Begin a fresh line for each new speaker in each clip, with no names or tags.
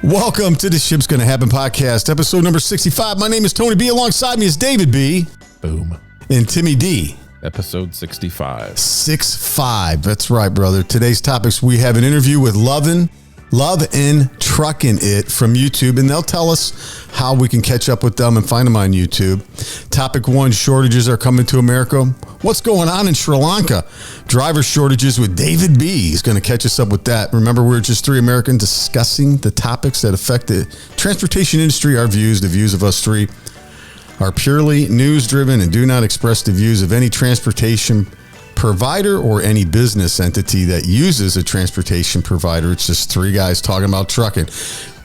Welcome to the Ship's Gonna Happen podcast, episode number 65. My name is Tony B. Alongside me is David B.
Boom.
And Timmy D.
Episode 65.
65. That's right, brother. Today's topics, we have an interview with Love and Truckin' It from YouTube, and they'll tell us how we can catch up with them and find them on YouTube. Topic 1, shortages are coming to America. What's going on in Sri Lanka? Driver shortages with David B. He's going to catch us up with that. Remember, we're just three Americans discussing the topics that affect the transportation industry. Our views, the views of us three, are purely news-driven and do not express the views of any transportation provider or any business entity that uses a transportation provider. It's just three guys talking about trucking.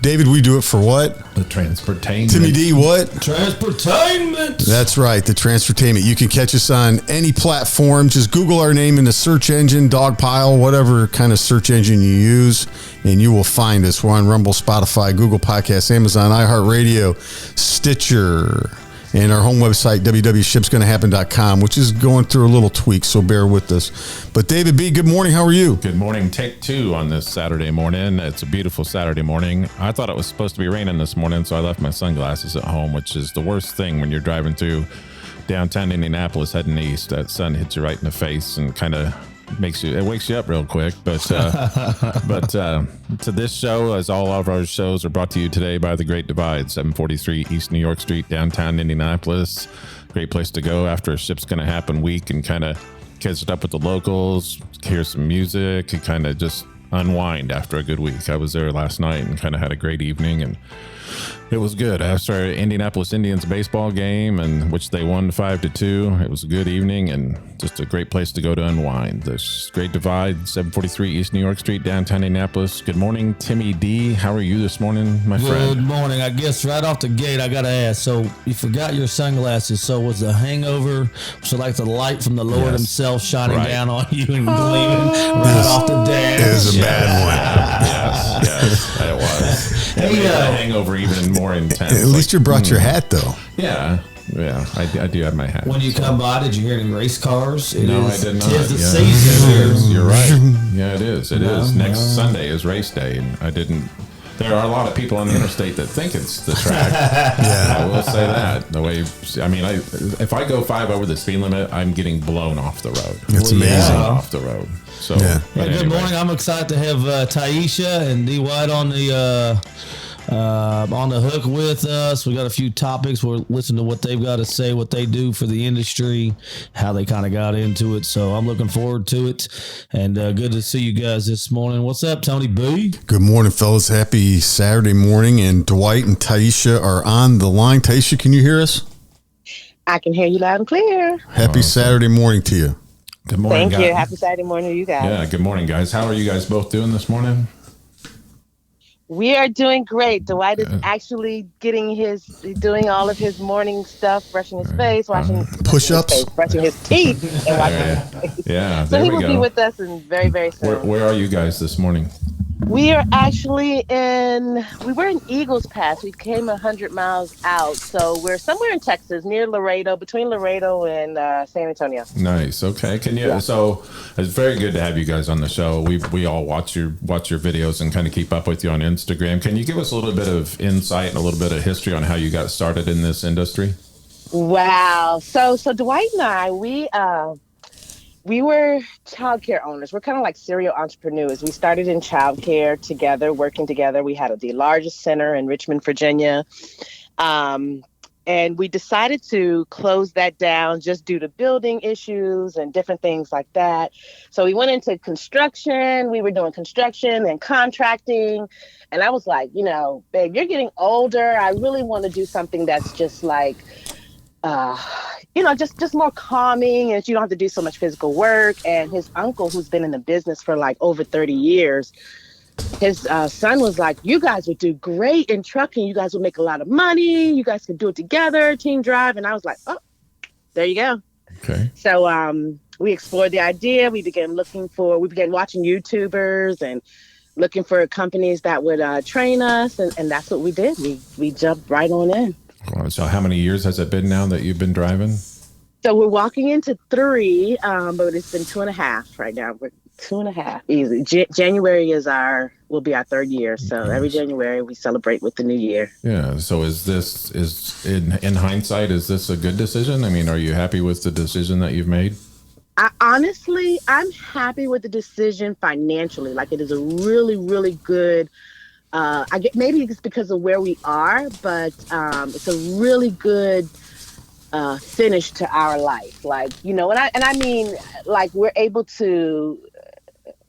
David, we do it for what?
The transportainment.
Timmy D, what?
Transportainment.
That's right, the transportainment. You can catch us on any platform. Just Google our name in the search engine, Dogpile, whatever kind of search engine you use, and you will find us. We're on Rumble, Spotify, Google Podcasts, Amazon, iHeartRadio, Stitcher, and our home website, www.ShipsGonnaHappen.com, which is going through a little tweak, so bear with us. But David B., good morning. How are you?
Good morning. Take two on this Saturday morning. It's a beautiful Saturday morning. I thought it was supposed to be raining this morning, so I left my sunglasses at home, which is the worst thing when you're driving through downtown Indianapolis heading east. That sun hits you right in the face and kind of wakes you up real quick. But to this show, as all of our shows are brought to you today by the Great Divide, 743 East New York Street, downtown Indianapolis. Great place to go after a Ship's Gonna Happen week and kind of catch it up with the locals, hear some music, and kind of just unwind after a good week. I was there last night and kind of had a great evening, and it was good. After Indianapolis Indians baseball game, and which they won 5-2, it was a good evening and just a great place to go to unwind. This Great Divide, 743 East New York Street, downtown Indianapolis. Good morning, Timmy D. How are you this morning, my friend?
Good morning. I guess right off the gate, I got to ask. So you forgot your sunglasses. So was the hangover, so like the light from the Lord himself shining down on you and gleaming right off the dash?
It was a bad one.
Yes, it was. It made the hangover even more intense.
At least you brought your hat, though.
Yeah, I do have my hat.
When you come by, did you hear any race cars?
I did not.
Tis the season.
You're right. Yeah, it is. It is. Next Sunday is race day, and I didn't. There are a lot of people on the interstate that think it's the track. I will say that. The way, if I go 5 over the speed limit, I'm getting blown off the road.
It's amazing.
Off the road. So,
Good morning. I'm excited to have Tyesha and Dwight on the hook with us. We got a few topics. We're listening to what they've got to say, what they do for the industry, how they kind of got into it. So I'm looking forward to it, and good to see you guys this morning. What's up, Tony B?
Good morning, fellas. Happy Saturday morning, and Dwight and Tyesha are on the line. Tyesha, can you hear us?
I can hear you loud and clear.
Happy Saturday morning to you.
Good morning,
Thank you. Happy Saturday morning to you guys.
Yeah, good morning, guys. How are you guys both doing this morning?
We are doing great. Dwight is actually doing all of his morning stuff, brushing his face,
push-ups,
brushing his teeth, and washing his face.
Yeah,
so he will be with us in very, very soon.
Where are you guys this morning?
We are actually we were in Eagles Pass. We came 100 miles out. So we're somewhere in Texas, near Laredo, between Laredo and San Antonio.
Nice. Okay. So it's very good to have you guys on the show. We all watch your videos and kind of keep up with you on Instagram. Can you give us a little bit of insight and a little bit of history on how you got started in this industry?
Wow. So Dwight and I, we were childcare owners. We're kind of like serial entrepreneurs. We started in childcare together, working together. We had the largest center in Richmond, Virginia. And we decided to close that down just due to building issues and different things like that. So we went into construction. We were doing construction and contracting. And I was like, babe, you're getting older. I really want to do something that's just like, just more calming, and you don't have to do so much physical work. And his uncle, who's been in the business for like over 30 years, his son was like, you guys would do great in trucking. You guys would make a lot of money. You guys could do it together, team drive. And I was like, oh, there you go.
Okay.
So we explored the idea. We began watching YouTubers and looking for companies that would train us. And that's what we did. We jumped right on in.
So how many years has it been now that you've been driving?
So we're walking into 3, but it's been 2.5 right now. 2.5, easy. January will be our 3rd year. So every January we celebrate with the new year.
Yeah. So is in hindsight, is this a good decision? I mean, are you happy with the decision that you've made?
I'm happy with the decision financially. Like, it is a really, really good. Maybe it's because of where we are, but it's a really good finish to our life. Like, and I mean, like, we're able to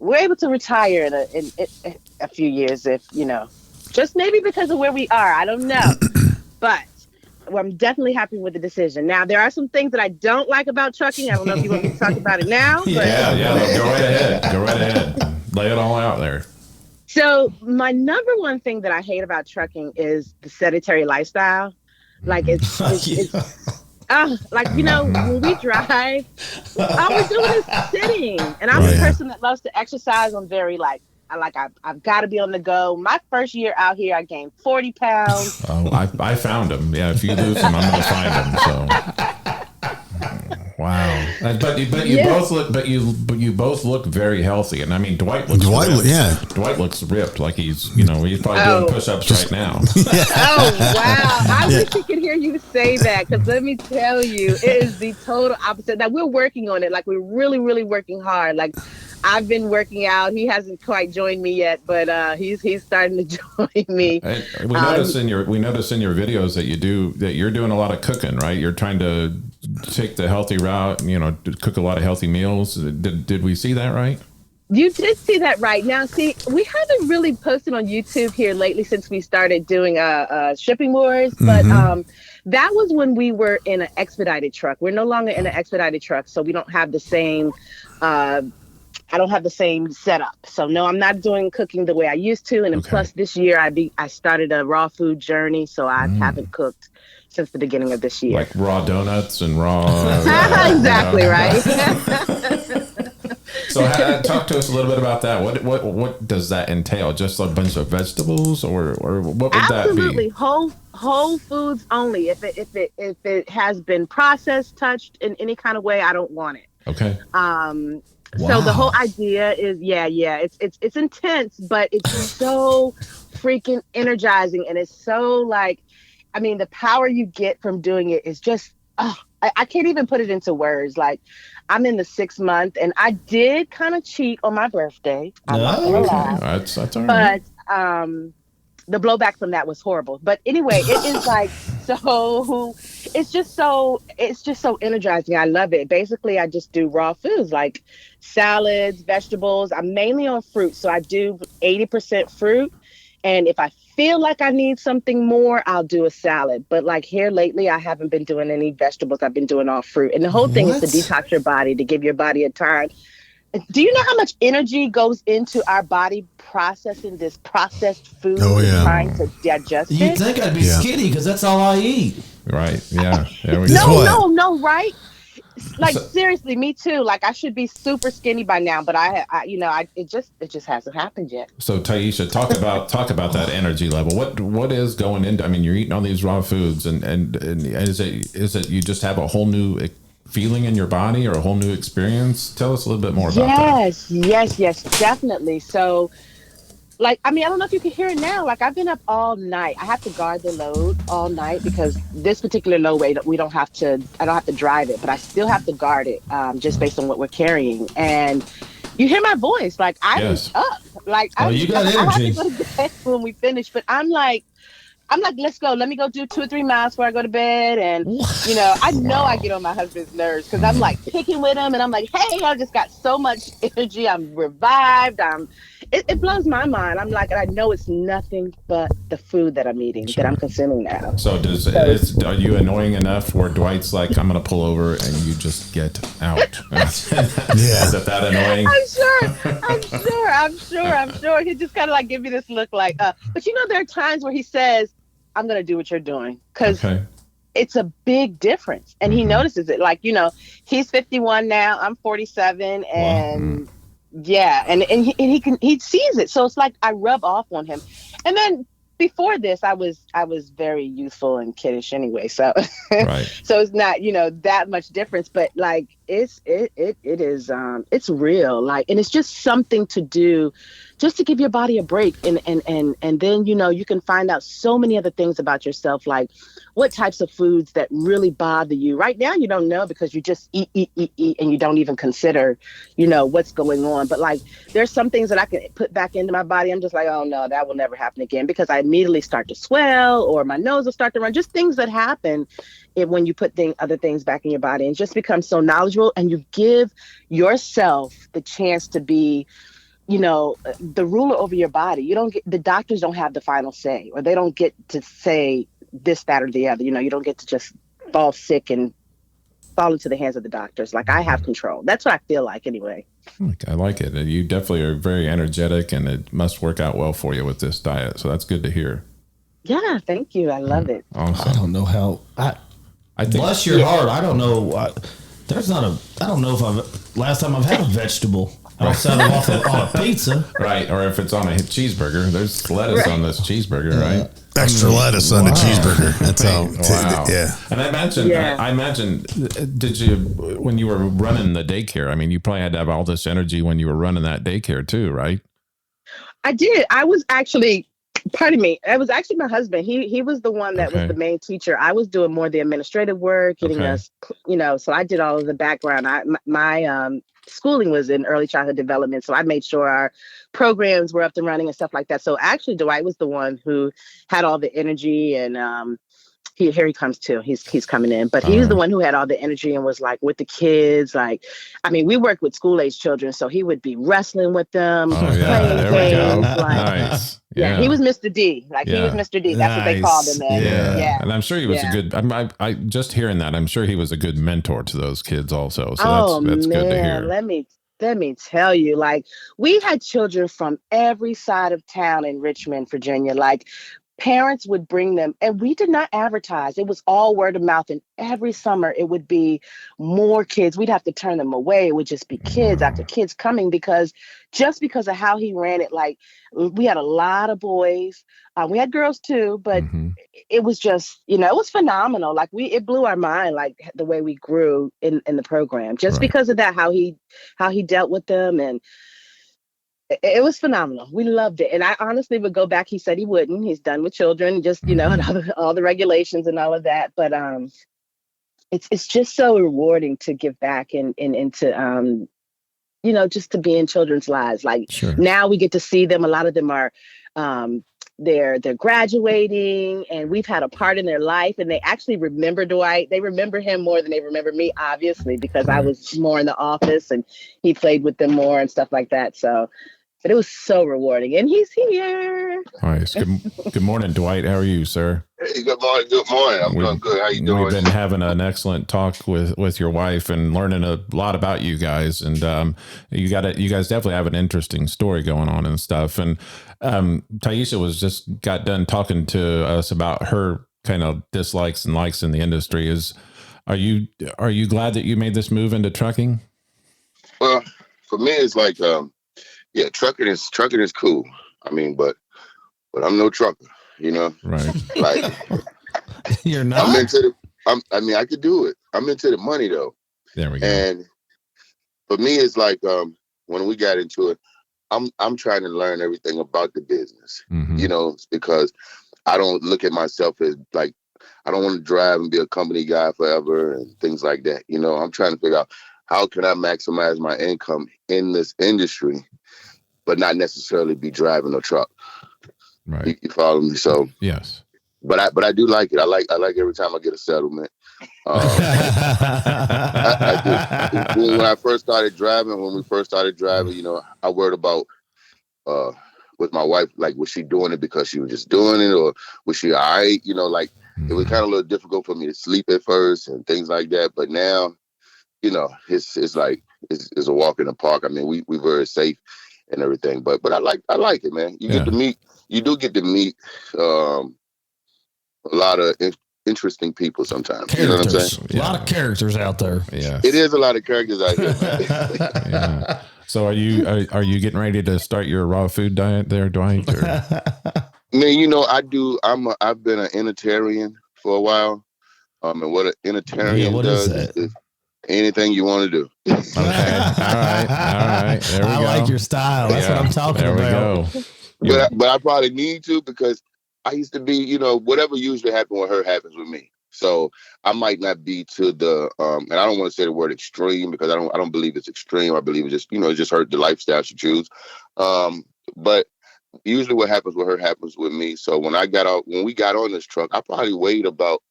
retire in a few years, if just maybe because of where we are. I don't know, but I'm definitely happy with the decision. Now, there are some things that I don't like about trucking. I don't know if you want me to talk about it now. But
Yeah. Go right ahead. Lay it all out there.
So my number one thing that I hate about trucking is the sedentary lifestyle. Like, it's like, when we drive, all we're doing is sitting. And I'm a person that loves to exercise. I'm very I've got to be on the go. My first year out here, I gained 40 pounds.
Oh, I found him. Yeah, if you lose him, I'm going to find him. So, wow. But you both look very healthy. And I mean, Dwight looks ripped. Dwight looks ripped. Like he's probably doing push-ups right now.
Oh, wow. I wish you could hear you say that, because let me tell you, it is the total opposite. Now, we're working on it. Like, we're really, really working hard. Like, I've been working out. He hasn't quite joined me yet, but he's starting to join me.
We notice in your videos that you're doing a lot of cooking, right? You're trying to take the healthy route, cook a lot of healthy meals. Did we see that right?
You did see that right. Now, see, we haven't really posted on YouTube here lately since we started doing shipping wars, but that was when we were in an expedited truck. We're no longer in an expedited truck, so we don't have the same. I don't have the same setup. So no, I'm not doing cooking the way I used to. And then plus this year I started a raw food journey. So I haven't cooked since the beginning of this year.
Like raw donuts and raw.
Exactly right.
So talk to us a little bit about that. What does that entail? Just a bunch of vegetables or what would
Absolutely.
that be?
Whole foods only. If it has been processed, touched in any kind of way, I don't want it.
Okay.
Wow.
So the whole idea is, it's intense, but it's so freaking energizing. And it's so the power you get from doing it is just, I can't even put it into words. Like, I'm in the 6th month and I did kind of cheat on my birthday. I'm not gonna lie.
That's all right.
But, the blowback from that was horrible. But anyway, it is it's just so energizing. I love it. Basically, I just do raw foods like salads, vegetables. I'm mainly on fruit. So I do 80% fruit. And if I feel like I need something more, I'll do a salad. But like here lately, I haven't been doing any vegetables. I've been doing all fruit. And the whole thing is to detox your body, to give your body a time. Do you know how much energy goes into our body processing this processed food and trying to digest it?
You'd think I'd be skinny because that's all I eat.
Right. Yeah.
No, right? Like, seriously, me too. Like, I should be super skinny by now, but it just hasn't happened yet.
So Tyesha, talk about that energy level. What is going into? I mean, you're eating all these raw foods, and is it you just have a whole new feeling in your body or a whole new experience? Tell us a little bit more about that.
Yes, definitely. So, I don't know if you can hear it now. Like, I've been up all night. I have to guard the load all night because this particular load weight, I don't have to drive it, but I still have to guard it just based on what we're carrying. And you hear my voice. Like, I was up. Like,
you got energy.
I have to go to bed when we finish, but I'm like, let's go. Let me go do 2 or 3 miles before I go to bed. And, I know I get on my husband's nerves because I'm like picking with him and I'm like, hey, I just got so much energy. I'm revived. It blows my mind. I'm like, and I know it's nothing but the food that I'm eating, that I'm consuming now.
So are you annoying enough where Dwight's like, I'm going to pull over and you just get out? Is it that annoying?
I'm sure. He just kind of like give me this look like, but there are times where he says, I'm going to do what you're doing. Because it's a big difference. And he notices it. Like, he's 51 now. I'm 47. And and he sees it. So it's like I rub off on him. And then before this, I was very youthful and kiddish anyway. So so it's not, that much difference. But like it is it's real, like, and it's just something to do just to give your body a break, and then you can find out so many other things about yourself, like what types of foods that really bother you. Right now you don't know because you just eat, and you don't even consider what's going on. But like, there's some things that I can put back into my body. I'm just like, oh no, that will never happen again, because I immediately start to swell, or my nose will start to run. Just things that happen when you put other things back in your body, and just become so knowledgeable, and you give yourself the chance to be the ruler over your body. The doctors don't have the final say, or they don't get to say this, that, or the other. You don't get to just fall sick and fall into the hands of the doctors. Like, I have control. That's what I feel like anyway.
I like it. You definitely are very energetic, and it must work out well for you with this diet. So that's good to hear.
Yeah, thank you. I love it.
Awesome. I don't know how. I think, bless your heart. I don't know. I don't know if last time I've had a vegetable outside of on a pizza.
Right. Or if it's on a cheeseburger. There's lettuce on this cheeseburger, right?
Extra lettuce on the cheeseburger. That's how.
Wow.
Yeah.
And I imagine, did you, when you were running the daycare, I mean, you probably had to have all this energy when you were running that daycare too, right?
I did. I was actually, pardon me, it was actually my husband. He was the one that was the main teacher. I was doing more of the administrative work, getting us, so I did all of the background. My schooling was in early childhood development, so I made sure our programs were up and running and stuff like that. So actually, Dwight was the one who had all the energy, and here he comes too. He's coming in, but he was the one who had all the energy and was like with the kids. Like, I mean, we worked with school age children, so he would be wrestling with them, playing games. Like,
nice.
Yeah, he was Mr. D. Like, he was Mr. D. That's what they called him. Yeah.
And I'm sure he was a good. I just hearing that, I'm sure he was a good mentor to those kids also. So that's good to hear.
Let me tell you, like, we had children from every side of town in Richmond, Virginia. Like, parents would bring them, and we did not advertise. It was all word of mouth. And every summer it would be more kids. We'd have to turn them away. It would just be kids after kids coming, because of how he ran it. Like, we had a lot of boys. We had girls too, but it was just, it was phenomenal. Like, it blew our mind, like the way we grew in the program, just because of that, how he dealt with them. And it was phenomenal. We loved it. And I honestly would go back. He said he wouldn't. He's done with children, just, and all the regulations and all of that. But it's just so rewarding to give back and into, just to be in children's lives. Like, now we get to see them. A lot of them are, they're graduating, and we've had a part in their life, and they actually remember Dwight. They remember him more than they remember me, obviously, because I was more in the office and he played with them more and stuff like that. So, but it was so rewarding, and he's here.
Nice. Good morning, Dwight. How are you, sir?
Hey, good morning. Good morning. I'm doing good. How you doing?
We've been having an excellent talk with your wife and learning a lot about you guys. And you guys definitely have an interesting story going on and stuff. And Tyesha got done talking to us about her kind of dislikes and likes in the industry. Are you glad that you made this move into trucking?
Well, for me, it's like, trucking is cool. I mean, but I'm no trucker,
Right.
Like,
you're not.
I could do it. I'm into the money though.
There we go.
And for me, it's like, when we got into it, I'm trying to learn everything about the business, because I don't look at myself as like, I don't want to drive and be a company guy forever and things like that. I'm trying to figure out how can I maximize my income in this industry, but not necessarily be driving a truck.
Right.
You follow me? So
yes.
But I do like it. I like every time I get a settlement. I do. When we first started driving, I worried about with my wife, like, was she doing it because she was just doing it, or was she all right? It was kind of a little difficult for me to sleep at first and things like that. But now, it's like it's a walk in the park. I mean, we very safe and everything. But I like it, man. You do get to meet a lot of interesting people sometimes.
Characters.
You know what I'm saying?
A lot of characters out there.
Yeah,
it is a lot of characters out here, man.
Yeah. So are you getting ready to start your raw food diet there, Dwight? Or?
Man, I do. I've been an Unitarian for a while. And what an Unitarian
what
does
is that?
Anything you want to do.
Okay. All right. There we go.
I like your style. That's what I'm talking about.
There we go.
But I probably need to, because I used to be, whatever usually happened with her happens with me. So I might not be to the and I don't want to say the word extreme, because I don't believe it's extreme. I believe it just hurt the lifestyle she choose. But usually what happens with her happens with me. So when we got on this truck, I probably weighed about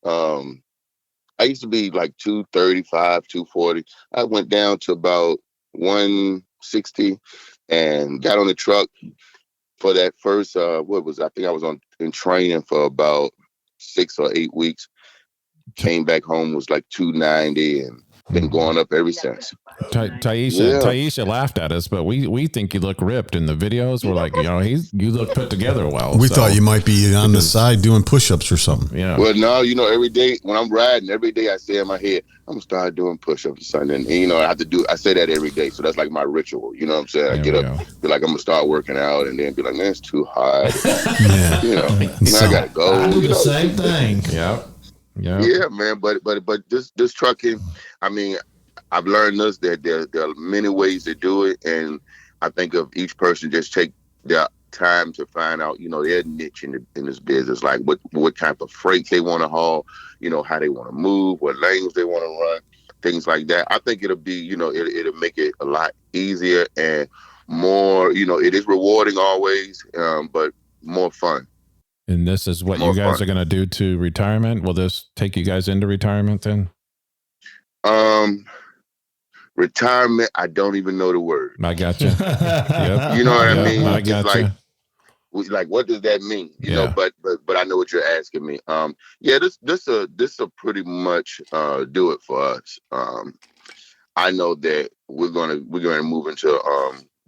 I used to be like 235, 240. I went down to about 160 and got on the truck for that first, I think I was in training for about 6 or 8 weeks. Came back home, was like 290, and been going up ever since.
Tyesha laughed at us, but we think you look ripped in the videos. We're like, you look put together well.
We thought you might be on the side doing push-ups or something.
Yeah.
Well, no, every day when I'm riding, every day I say in my head, I'm gonna start doing push-ups or something. And I say that every day. So that's like my ritual. You know what I'm saying? I get up, be like, I'm gonna start working out, and then be like, man, it's too hard. I gotta go.
I do the same thing.
Yeah, man. But this trucking, I mean, I've learned that there are many ways to do it, and I think if each person just take their time to find out, their niche in this business, like what type of freight they want to haul, how they want to move, what lanes they want to run, things like that. I think it'll be, it'll make it a lot easier and more, it is rewarding always, but more fun.
And this is what you guys are going to do to retirement? Will this take you guys into retirement then?
Retirement, I don't even know the word.
I got you. Yep.
You know what I mean?
I got you.
Like, what does that mean? But I know what you're asking me. This will pretty much do it for us. I know that we're gonna move into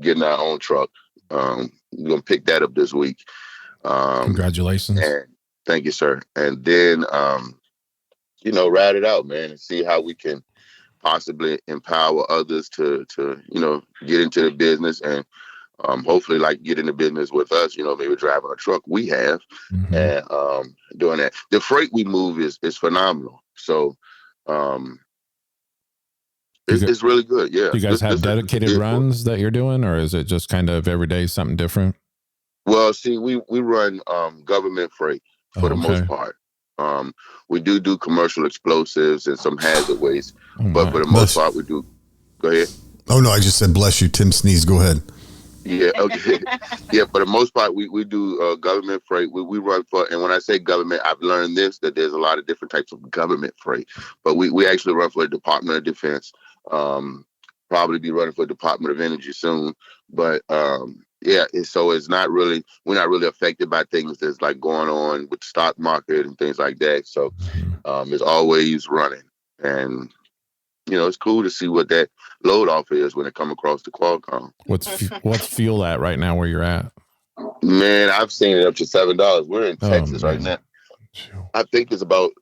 getting our own truck. We're gonna pick that up this week.
Congratulations.
And thank you, sir. And then ride it out, man, and see how we can possibly empower others to get into the business and hopefully like get in the business with us, maybe driving a truck we have and doing that. The freight we move is phenomenal. So it's really good. Yeah.
Do you guys have dedicated runs that you're doing, or is it just kind of every day something different?
Well, see, we run government freight for the most part. We do commercial explosives and some hazard waste, but for the most part, we do. Go ahead.
Oh no, I just said bless you. Tim sneezed. Go ahead.
Yeah. Okay. Yeah. For the most part, we do government freight. We run for, and when I say government, I've learned that there's a lot of different types of government freight, but we actually run for the Department of Defense. Probably be running for the Department of Energy soon, but so it's not really, we're not really affected by things that's like going on with the stock market and things like that. So it's always running, and it's cool to see what that load off is when it come across the Qualcomm.
What's fuel at right now where you're at?
Man, I've seen it up to $7. We're in Texas right now. I think it's about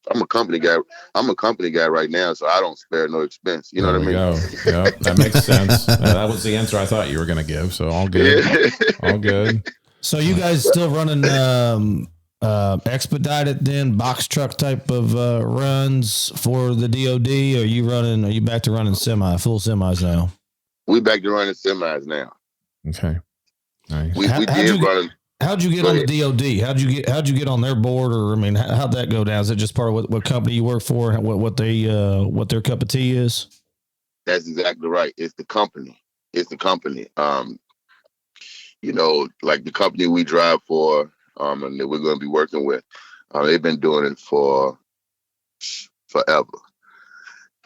I'm a company guy right now, so I don't spare no expense. You know what I mean?
Yeah, that makes sense. That was the answer I thought you were going to give. So all good. Yeah. All good.
So you guys still running expedited then, box truck type of runs for the DOD? Are you back to running full semis now?
We back to running semis now.
Okay. Nice.
We did run.
How'd you get on the DOD? How'd you get on their board? Or how'd that go down? Is it just part of what company you work for? What their cup of tea is?
That's exactly right. It's the company. Like the company we drive for, and that we're going to be working with. They've been doing it for forever.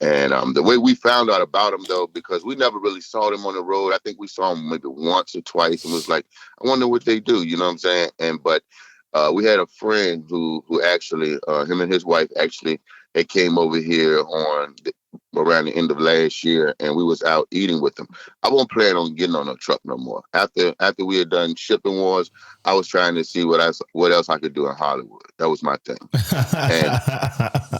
And the way we found out about them, though, because we never really saw them on the road. I think we saw them maybe once or twice and was like, I wonder what they do. You know what I'm saying? But we had a friend who actually, him and his wife actually, they came over here around the end of last year, and we was out eating with them. I won't plan on getting on a truck no more. After we had done shipping wars, I was trying to see what else I could do in Hollywood. That was my thing.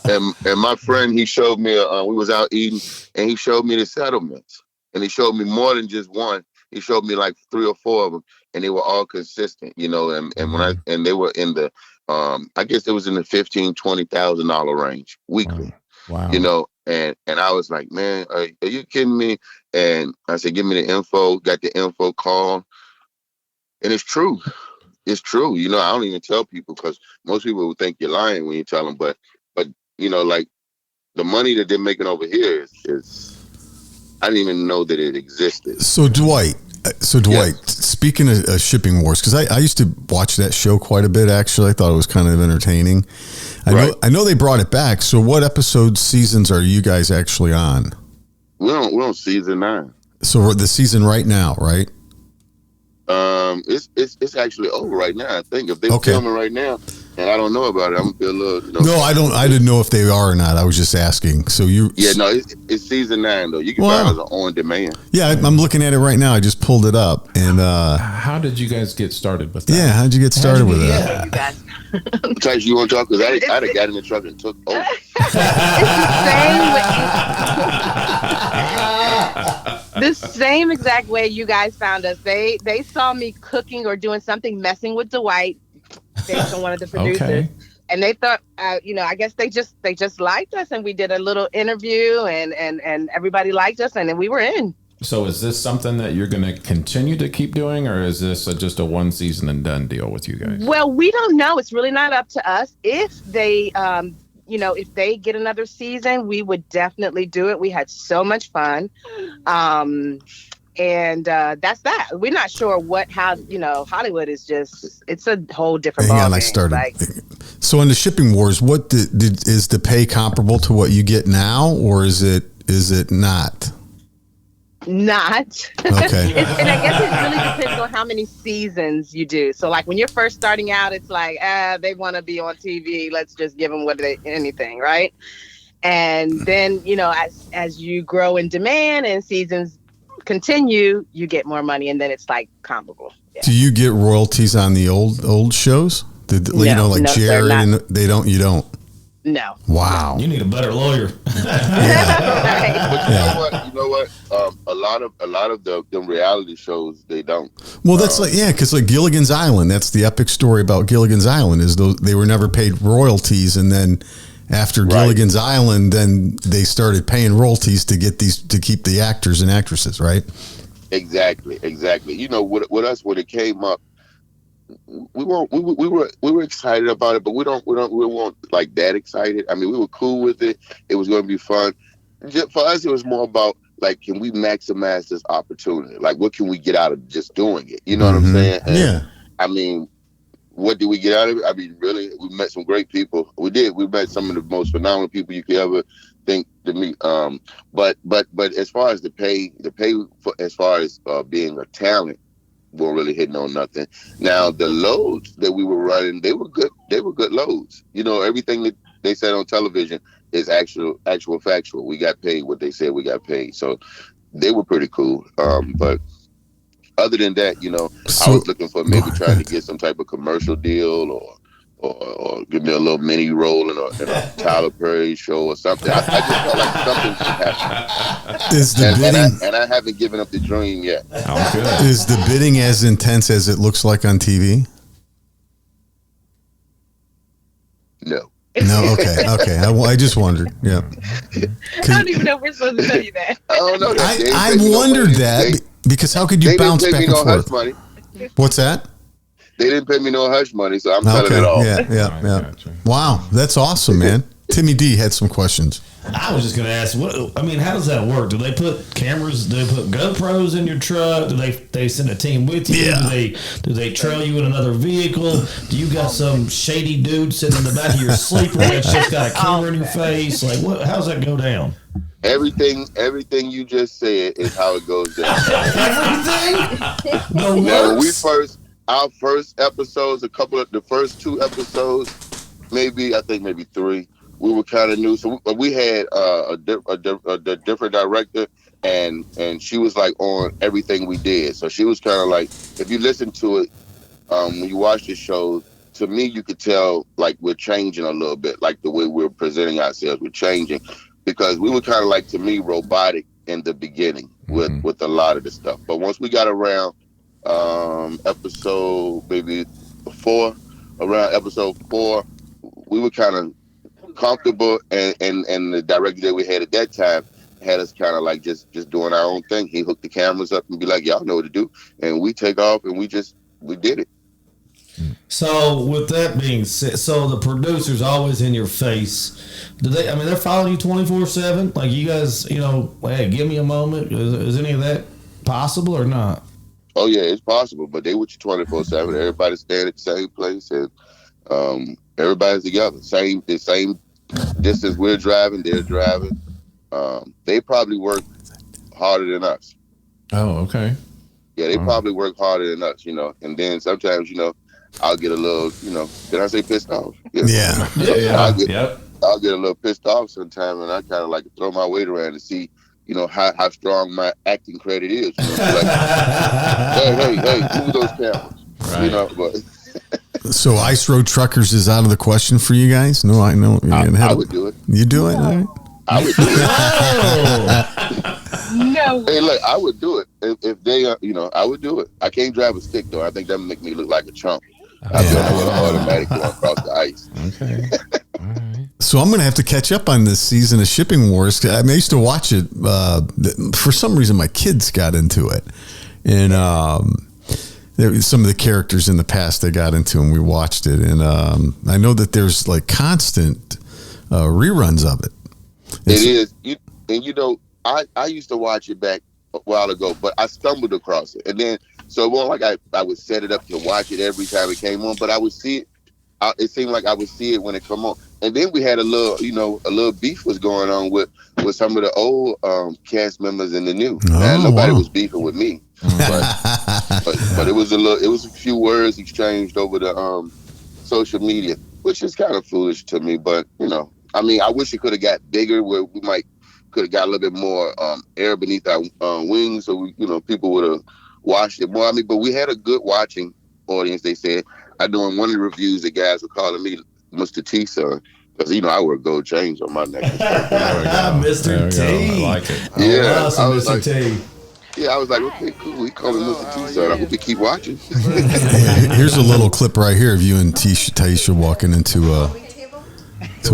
and my friend, he showed me. We was out eating, and he showed me the settlements, and he showed me more than just one. He showed me like 3 or 4 of them, and they were all consistent, and they were in the I guess it was in the $15,000-$20,000 range weekly.
Wow.
You know, and I was like, man, are you kidding me? And I said, give me the info. Got the info, call, and it's true. It's true. You know, I don't even tell people because most people would think you're lying when you tell them. But you know, like the money that they're making over here is I didn't even know that it existed.
So Dwight, speaking of shipping wars, because I used to watch that show quite a bit. Actually, I thought it was kind of entertaining. I know they brought it back. So what seasons are you guys actually on?
We're on season 9.
So the season right now, right?
It's actually over right now. I think if they're filming right now, and I don't know about it, I'm gonna feel a little. You know,
no, I don't. I didn't know if they are or not. I was just asking. So you?
Yeah, no, it's season 9 though. You can find it on demand.
Yeah, I'm looking at it right now. I just pulled it up, and
how did you guys get started with that?
Yeah, how'd you get started with that?
Tyesha, you want to talk? Because I'd have got in the truck and took over.
The same exact way you guys found us. They saw me cooking or doing something, messing with Dwight, based on one of the producers.
Okay.
And they thought, I guess they just liked us, and we did a little interview, and everybody liked us, and then we were in.
So is this something that you're going to continue to keep doing, or is this just a one season and done deal with you guys?
Well, we don't know. It's really not up to us. If they, if they get another season, we would definitely do it. We had so much fun. And that's that. We're not sure how Hollywood is it's a whole different ballgame.
I started. So in the shipping wars, what is the pay comparable to what you get now, or is it not?
Not.
Okay.
And I guess it really depends on how many seasons you do. So like when you're first starting out, it's like, they want to be on TV. Let's just give them anything, right? And then, as you grow in demand and seasons continue, you get more money, and then it's like comparable. Yeah.
Do you get royalties on the old shows?
No,
Jared, and they don't. You don't.
No.
Wow.
You need a better lawyer.
Yeah.
But you know what? A lot of the reality shows, they don't.
Well, that's because Gilligan's Island. That's the epic story about Gilligan's Island. Is they were never paid royalties, and then after Gilligan's Island, then they started paying royalties to keep the actors and actresses, right?
Exactly. You know, with us, when it came up, we were excited about it, but we weren't like that excited. I mean, we were cool with it. It was going to be fun. For us, it was more about like, can we maximize this opportunity? Like, what can we get out of just doing it? You know what I'm saying? And,
yeah.
I mean, what did we get out of it? I mean, really, we met some great people. We did. We met some of the most phenomenal people you could ever think to meet. But as far as the pay for, as far as being a talent, weren't really hitting on nothing. Now the loads that we were running, they were good. They were good loads. You know, everything that they said on television is actual factual. We got paid what they said we got paid. So they were pretty cool. But other than that, I was looking for maybe trying to get some type of commercial deal or give me a little mini role in a Tyler Perry show or something. I just felt like something should happen. And I haven't given up the dream yet.
Oh, good.
Is the bidding as intense as it looks like on TV?
No.
No, okay. I just wondered. Yeah.
I don't even know if we're supposed to tell you that.
I don't know.
I wondered that because how could you bounce back and forth?
Money.
What's that?
They didn't pay me no hush money, so I'm telling it all.
Yeah.
Gotcha.
Wow, that's awesome, man. Timmy D had some questions.
I was just going to ask, how does that work? Do they put cameras? Do they put GoPros in your truck? Do they send a team with you?
Yeah.
Do they trail you in another vehicle? Do you got some shady dude sitting in the back of your sleeper that's just got a camera in your face? Like, how's that go down?
Everything you just said is how it goes down.
Everything?
Now, our first episodes, the first 2 episodes, maybe 3, we were kind of new. So we had a different director, and she was like on everything we did. So she was kind of like, if you listen to it, when you watch the show, to me, you could tell like we're changing a little bit, like the way we're presenting ourselves, we're changing, because we were kind of like, to me, robotic in the beginning with a lot of the stuff. But once we got around episode maybe 4, we were kind of comfortable, and the director that we had at that time had us kind of like just doing our own thing. He hooked the cameras up and be like, y'all know what to do, and we take off, and we did it.
So with that being said, so the producer's always in your face. Do they? I mean, they're following you 24/7. Like you guys, hey, give me a moment. Is any of that possible or not?
Oh yeah, it's possible, but they with you 24/7. Everybody's staying at the same place, and everybody's together. The same distance we're driving, they're driving. They probably work harder than us.
Oh, okay.
Yeah, they probably work harder than us, And then sometimes, I'll get a little, did I say pissed off?
Yeah.
I'll get a little pissed off sometimes, and I kind of like to throw my weight around to see, how strong my acting credit is. Like, hey, move those cameras.
Right.
But
So Ice Road Truckers is out of the question for you guys? No, I know.
I would do it.
You do it?
I would do it.
No.
Hey, look, I would do it if they, I would do it. I can't drive a stick though. I think that would make me look like a chump. I'd be automatic going across the ice.
Okay. All right.
So I'm going to have to catch up on this season of Shipping Wars. I used to watch it. For some reason, my kids got into it, and there was some of the characters in the past they got into, and we watched it. And I know that there's like constant reruns of it.
It is. I used to watch it back a while ago, but I stumbled across it, and then so it wasn't like I would set it up to watch it every time it came on, but I would see it. It seemed like I would see it when it come on, and then we had a little beef was going on with some of the old cast members and the new. And nobody was beefing with me, but it was a few words exchanged over the social media, which is kind of foolish to me. But I wish it could have got bigger, where we could have got a little bit more air beneath our wings, so people would have watched it more. But we had a good watching audience. They said. I know in one of the reviews, the guys were calling me Mr. T son, because I wear gold chains on my neck.
Mr. T.
I like it.
Yeah,
awesome, Mr. T.
Yeah, I was like, okay, cool. He called me Mr. T son. I hope you keep watching.
Here's a little clip right here of you and Tyesha walking into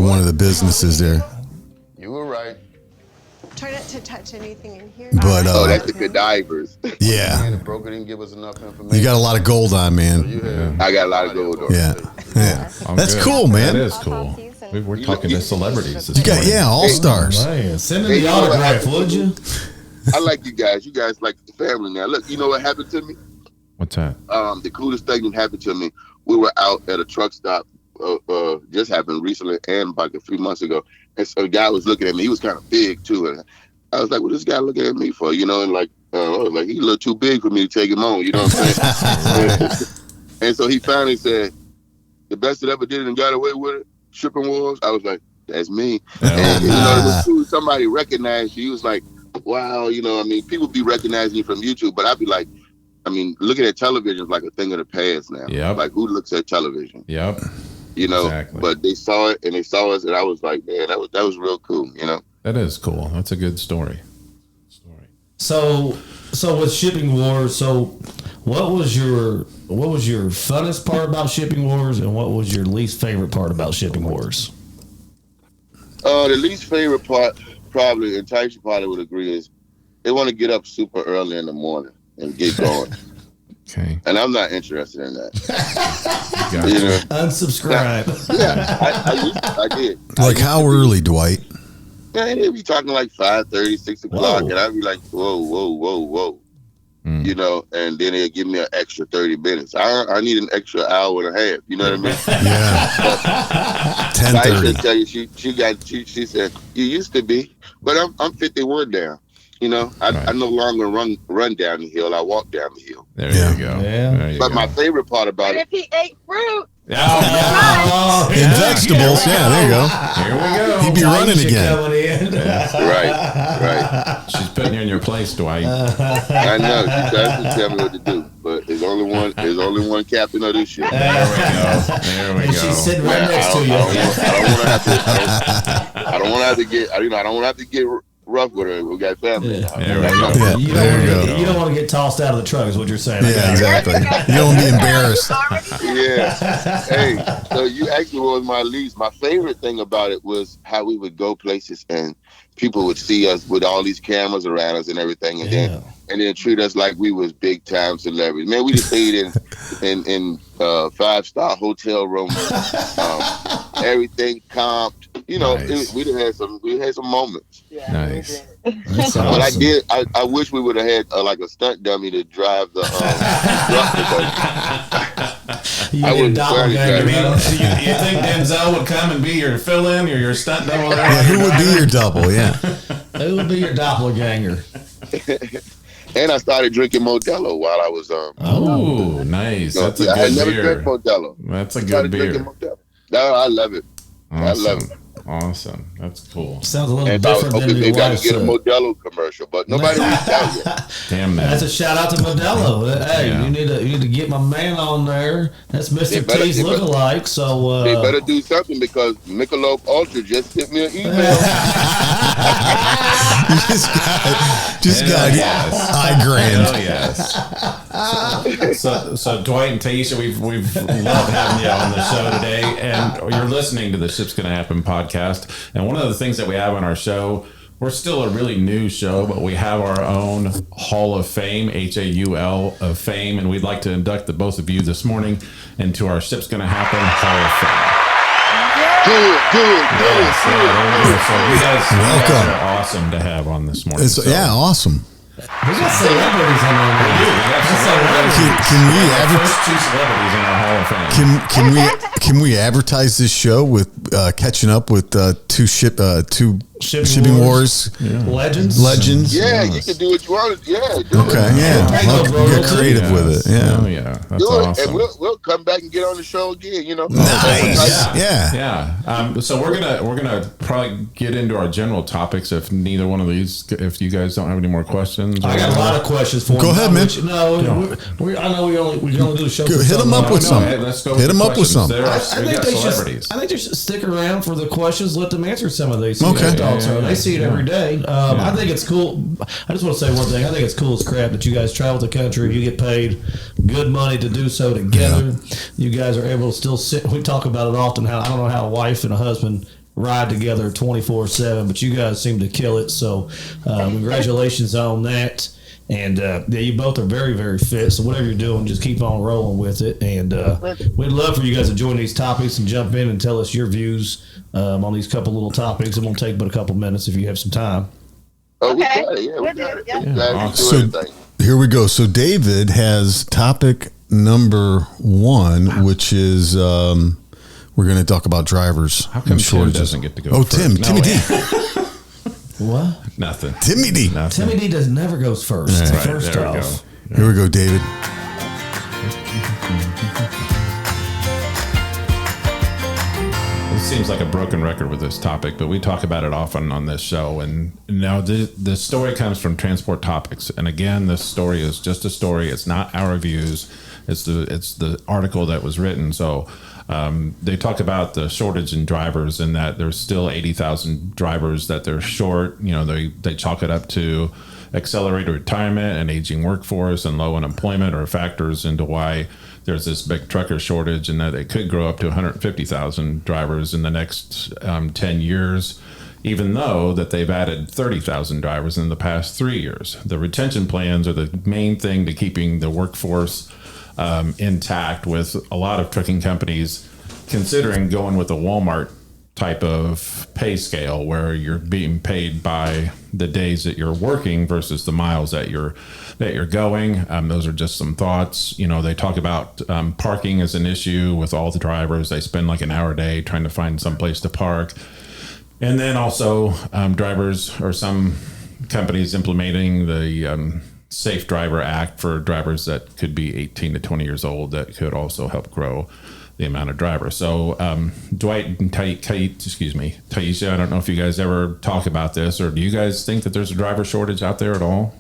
one of the businesses there.
You were right.
Try not to touch anything in here.
But
that's the Godivers.
Yeah,
The broker didn't give us enough information.
you got a lot of gold on, man.
I got a lot of gold on.
Yeah. That's
good.
cool, man.
That is cool. We're talking to celebrities.
You got all stars.
Man, send them the autograph, would you?
I like you guys. You guys like the family now. Look, you know what happened to me?
What's that?
The coolest thing that happened to me. We were out at a truck stop. Just happened recently and like a few months ago. And so the guy was looking at me. He was kind of big too, and I was like, "What this guy looking at me for?" And like, I was like, he's a little too big for me to take him on. You know what I'm saying? And so he finally said, "The best that ever did it and got away with it, Shipping Wars." I was like, "That's me." And it was cool. Somebody recognized you. He was like, "Wow," people be recognizing you from YouTube, but I'd be like, looking at television is like a thing of the past now.
Yep.
Like, who looks at television?
Yep. Exactly.
But they saw it and they saw us, and I was like, man, that was real cool.
That is cool. That's a good story.
So with Shipping Wars, what was your funnest part about Shipping Wars, and what was your least favorite part about Shipping Wars?
The least favorite part, probably, and Tyesha probably would agree, is they want to get up super early in the morning and get going.
Okay.
And I'm not interested in that.
Unsubscribe.
I did.
Like how early, Dwight?
Man, they be talking like 5:30, 6 o'clock, and I'd be like, whoa. And then they'll give me an extra 30 minutes. I need an extra hour and a half. You know what I mean?
Yeah.
10:30.
10:30.
Tell you, she said, you used to be, but I'm 51 down. I no longer run down the hill. I walk down the hill.
There you go.
Yeah.
But my favorite part about
If he ate fruit.
And vegetables. Yeah, there you go.
Here we go.
He'd be running again.
Right.
She's putting you in your place, Dwight.
I know. She tries to tell me what to do, but there's only one captain of this shit.
There we go.
She's sitting right next to you.
I don't want to have to get rough with her. We got family.
Yeah.
There we go.
Yeah, there you go.
You don't want to get tossed out of the truck, is what you're saying.
Yeah, exactly. You don't be embarrassed.
Yeah. Hey, so you actually was my least. My favorite thing about it was how we would go places and people would see us with all these cameras around us and everything, and then treat us like we was big time celebrities. Man, we just stayed in 5-star hotel rooms, everything comped. You know,
Nice.
we had some moments.
Yeah,
Nice.
That's
But
awesome.
I wish we would have had like a stunt dummy to drive the truck.
You
I
need a
would
doppelganger.
swear to
You think Denzel would come and be your fill-in or your stunt double there?
Yeah, who would be your double? Yeah.
Who would be your doppelganger?
And I started drinking Modelo while I was
Oh, nice. That's a
I had
good
never
beer.
drank Modelo.
That's a good
Started
beer.
drinking Modelo. No, I love it. I love it.
Awesome. That's cool.
Sounds a little
And
different than
they
your
got to
wife's.
get a Modelo commercial, but nobody reached out yet.
Damn
That's
that.
a shout out to Modelo. Hey,
Yeah.
you need to get my man on there. That's Mr.
better-
T's
they better-
lookalike. So
They better do something because Michelob Ultra just sent me an email.
You just got
yes.
eye grand.
Hell yes. So Dwight and Tyesha, we've loved having you on the show today, and you're listening to the Ship's Gonna Happen podcast. And one of the things that we have on our show, we're still a really new show, but we have our own Hall of Fame, HAUL of Fame, and we'd like to induct the both of you this morning into our Ship's Gonna Happen Hall of Fame.
Do it.
So you guys
Welcome.
are awesome to have on this morning.
It's, yeah, awesome.
we got celebrities on there.
Can we
First two celebrities in our Hall of Fame.
can we advertise this show with catching up with two shipping wars
Legends.
legends?
Yeah, you can do what you want. Yeah. Do
Okay,
it.
yeah. I'll get creative with it. Yeah.
Oh yeah, that's
Do it,
awesome.
and we'll come back and get on the show again. You know.
Nice. Yeah.
Yeah. So we're gonna probably get into our general topics if neither one of these, if you guys don't have any more questions.
I got a lot of questions for him.
Go ahead, man.
No, I know we can only do the show.
Go,
for
hit
so
them up
long.
with some.
Hey, let's go
Hit
with
them
the
up with
questions.
some.
There are,
I
we
think
got
they
celebrities.
should. I think they should stick around for the questions. Let them answer some of these.
Okay.
They see it every day. I think it's cool. I just want to say one thing. I think it's cool as crap that you guys travel the country. You get paid good money to do so together. You guys are able to still sit. We talk about it often. How I don't know how a wife and a husband ride together 24/7, but you guys seem to kill it. So, congratulations on that. And you both are very, very fit. So whatever you're doing, just keep on rolling with it. And we'd love for you guys to join these topics and jump in and tell us your views on these couple little topics. It won't take but a couple minutes if you have some time.
Oh, we
Okay.
got it. Yeah, we
We'll
got
do
it.
it, yeah.
We're glad we do
So
everything.
here we go. So David has topic number 1, which is we're going to talk about drivers.
How come
and
Tim
shortages.
doesn't get to go?
Oh,
first?
Tim,
No,
Timmy D,
What?
Nothing.
Timmy D.
Nothing.
Timmy D never goes first.
Right,
First
there we
off.
go.
Here we go, David.
It seems like a broken record with this topic, but we talk about it often on this show. And now the story comes from Transport Topics, and again, this story is just a story. It's not our views. It's the article that was written. So they talk about the shortage in drivers, and that there's still 80,000 drivers that they're short. You know, they chalk it up to accelerated retirement and aging workforce and low unemployment are factors into why there's this big trucker shortage, and that it could grow up to 150,000 drivers in the next 10 years, even though that they've added 30,000 drivers in the past 3 years. The retention plans are the main thing to keeping the workforce intact, with a lot of trucking companies considering going with a Walmart type of pay scale where you're being paid by the days that you're working versus the miles that you're going. Those are just some thoughts. You know, they talk about parking as an issue with all the drivers. They spend like an hour a day trying to find some place to park. And then also drivers, or some companies implementing the Safe Driver Act for drivers that could be 18 to 20 years old, that could also help grow the amount of drivers. So Dwight and Tyesha, I don't know if you guys ever talk about this, or do you guys think that there's a driver shortage out there at all?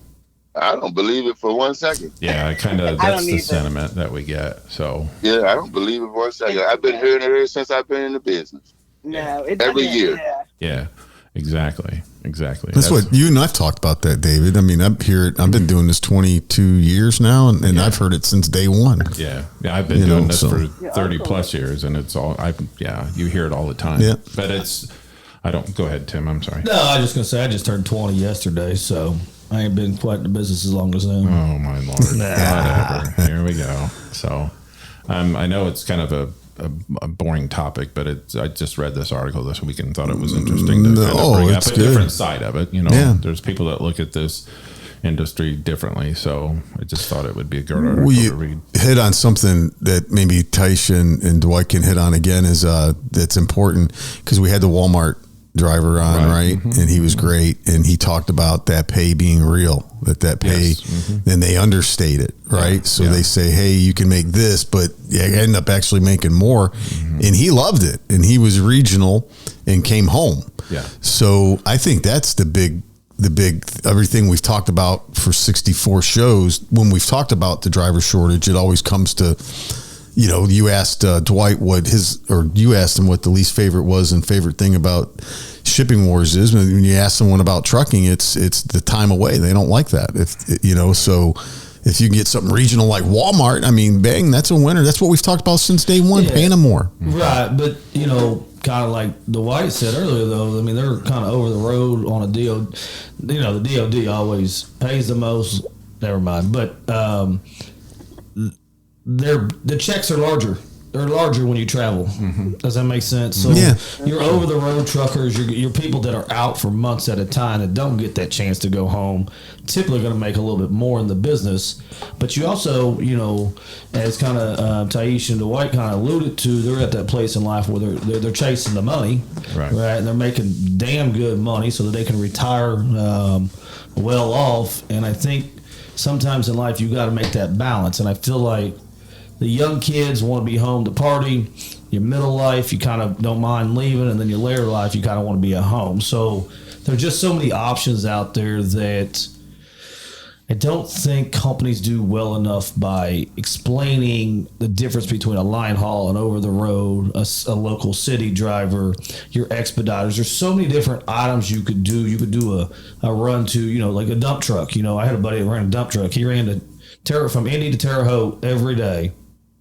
I don't believe it for 1 second.
Yeah, kind of.
I
That's
don't
the
either.
sentiment that we get. So
Yeah, I don't believe it for 1 second. I've been hearing it ever since I've been in the business.
No, it
Every
doesn't-
year.
yeah.
yeah, Exactly.
That's what you and I've talked about that, David. I mean, I've been doing this 22 years now, and I've heard it since day one.
Yeah. I've been doing this for 30 plus years, and it's all, you hear it all the time.
Yeah.
But go ahead, Tim. I'm sorry.
No, I was just going to say, I just turned 20 yesterday, so I ain't been quite in the business as long as them.
Oh, my Lord. Whatever. Here we go. So I know it's kind of a boring topic, but I just read this article this week and thought it was interesting to kind of bring up a different side of it. There's people that look at this industry differently, so I just thought it would be a good article to read.
Hit on something that maybe Tyesha and Dwight can hit on again is that's important, because we had the Walmart driver on, right? Mm-hmm. And he was great, and he talked about that pay being real, that pay, then they understate it, right? So they say, hey, you can make this, but you end up actually making more. And he loved it, and he was regional and came home. Yeah. So I think that's the big everything we've talked about for 64 shows. When we've talked about the driver shortage, it always comes to, you asked Dwight you asked him what the least favorite was and favorite thing about shipping wars is. When you ask someone about trucking, it's the time away. They don't like that. So if you can get something regional like Walmart, I mean, bang, that's a winner. That's what we've talked about since day one, paying them more.
Right. But, kind of like Dwight said earlier, though, I mean, they're kind of over the road on a deal. The DOD always pays the most. Never mind. But, the checks are larger. They're larger when you travel. Does that make sense? So you're over the road truckers, you're people that are out for months at a time that don't get that chance to go home. Typically going to make a little bit more in the business, but you also, as kind of Tyesha and Dwight kind of alluded to, they're at that place in life where they're chasing the money, right? And they're making damn good money so that they can retire well off. And I think sometimes in life you got to make that balance. And I feel like the young kids want to be home to party. Your middle life, you kind of don't mind leaving, and then your later life, you kind of want to be at home. So there's just so many options out there that I don't think companies do well enough by explaining the difference between a line haul and over the road, a local city driver, your expediters. There's so many different items you could do. You could do a run to, like a dump truck. I had a buddy that ran a dump truck. He ran from Indy to Terre Haute every day.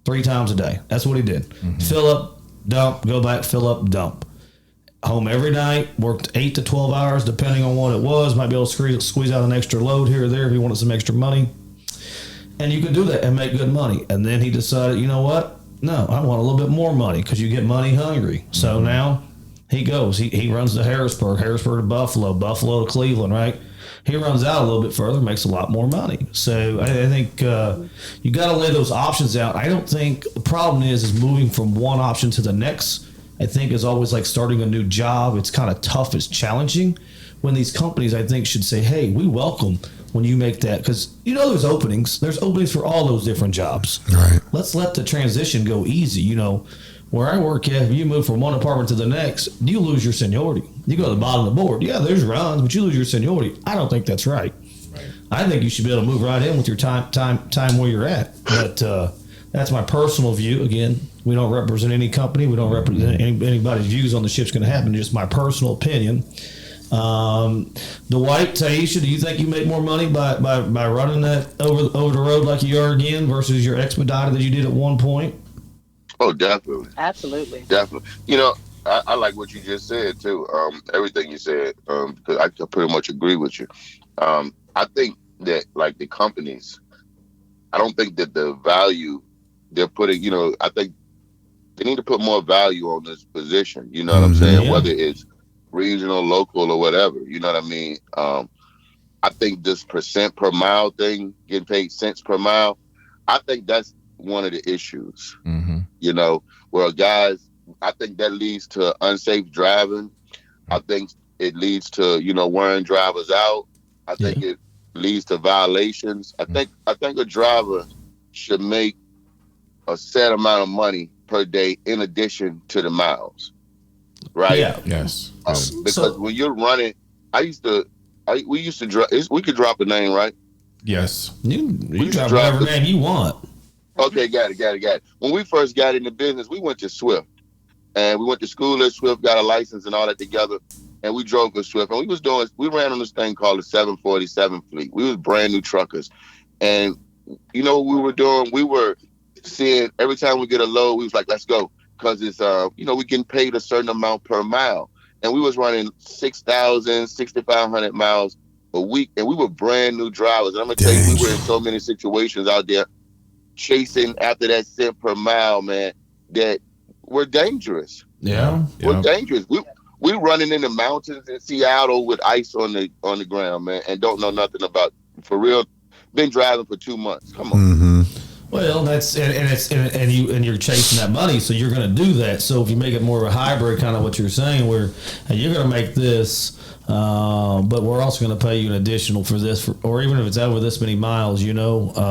3 times a day. That's what he did. Fill up, dump, go back, fill up, dump. Home every night, worked 8 to 12 hours, depending on what it was. Might be able to squeeze out an extra load here or there if he wanted some extra money. And you could do that and make good money. And then he decided, you know what? No, I want a little bit more money, because you get money hungry. So now he goes. He runs to Harrisburg to Buffalo to Cleveland, right? He runs out a little bit further, makes a lot more money. So I think you got to lay those options out. I don't think the problem is moving from one option to the next. I think is always like starting a new job. It's kind of tough. It's challenging. When these companies, I think, should say, hey, we welcome when you make that, because there's openings. There's openings for all those different jobs.
Right.
Let's let the transition go easy. Where I work at, if you move from one department to the next, you lose your seniority. You go to the bottom of the board. Yeah, there's runs, but you lose your seniority. I don't think that's right. I think you should be able to move right in with your time where you're at. But that's my personal view. Again, we don't represent any company. We don't represent anybody's views on the Ship's Gonna Happen. Just my personal opinion. Dwight, Tyesha, do you think you make more money by running that over the road like you are again versus your expediter that you did at one point?
Oh, definitely.
Absolutely.
Definitely. I like what you just said, too. Everything you said, because I pretty much agree with you. I think that, like, the companies, I don't think that the value they're putting, I think they need to put more value on this position. You know what I'm saying? Yeah. Whether it's regional, local, or whatever. You know what I mean? I think this percent per mile thing, getting paid cents per mile, I think that's one of the issues. Where guys, I think that leads to unsafe driving. I think it leads to, wearing drivers out. I think it leads to violations. I think a driver should make a set amount of money per day in addition to the miles. Right?
Yeah. Yes.
Because when you're running, we used to drop, we could drop a name, right?
Yes.
You drop whatever name you want.
Okay, got it. When we first got into business, we went to Swift. And we went to school at Swift, got a license and all that together. and we drove a Swift, and we ran on this thing called the 747 fleet. We was brand new truckers, and you know what we were doing? We were seeing every time we get a load, we was like, let's go. Because it's, we getting paid a certain amount per mile. And we was running 6,000, 6,500 miles a week. And we were brand new drivers. And I'm going to tell you, we were in so many situations out there chasing after that cent per mile, man, that were dangerous.
Yeah.
We're dangerous. We running in the mountains in Seattle with ice on the ground, man, and don't know nothing about, for real. Been driving for 2 months. Come on.
Mm-hmm.
Well, and you're chasing that money, so you're going to do that. So if you make it more of a hybrid, kind of what you're saying, where hey, you're going to make this, but we're also going to pay you an additional for this, or even if it's over this many miles, kind of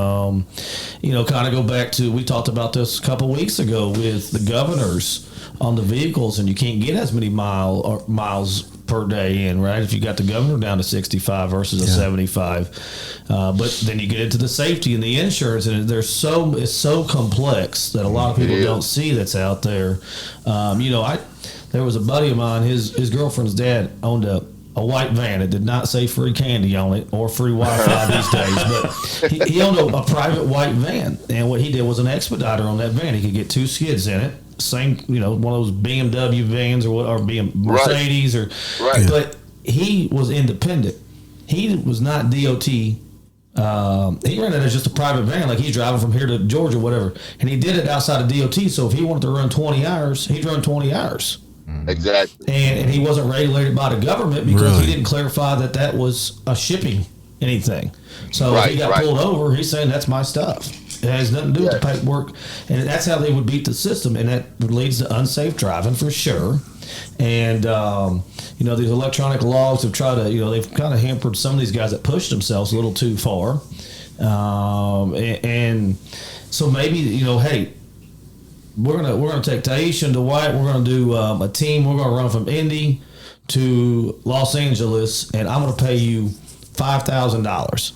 go back to, we talked about this a couple weeks ago with the governors on the vehicles, and you can't get as many miles per day in, right? If you got the governor down to 65 versus a 75, but then you get into the safety and the insurance, and it's so complex that a lot of people don't see that's out there. There was a buddy of mine, his girlfriend's dad owned a white van. It did not say free candy on it or free Wi-Fi these days, but he owned a private white van, and what he did was an expediter on that van. He could get 2 skids in it. Same, one of those BMW vans or Mercedes
right.
But he was independent. He was not DOT. He ran it as just a private van, like he's driving from here to Georgia, whatever. And he did it outside of DOT. So if he wanted to run 20 hours, he'd run 20 hours.
Exactly.
And he wasn't regulated by the government because he didn't clarify that was a shipping anything. So if he got pulled over, he's saying that's my stuff. It has nothing to do with the paperwork, and that's how they would beat the system, and that leads to unsafe driving for sure. And these electronic laws have tried to, they've kind of hampered some of these guys that pushed themselves a little too far. And so maybe hey, we're gonna take Tyesha and Dwight. We're gonna do a team. We're gonna run from Indy to Los Angeles, and I'm gonna pay you $5,000.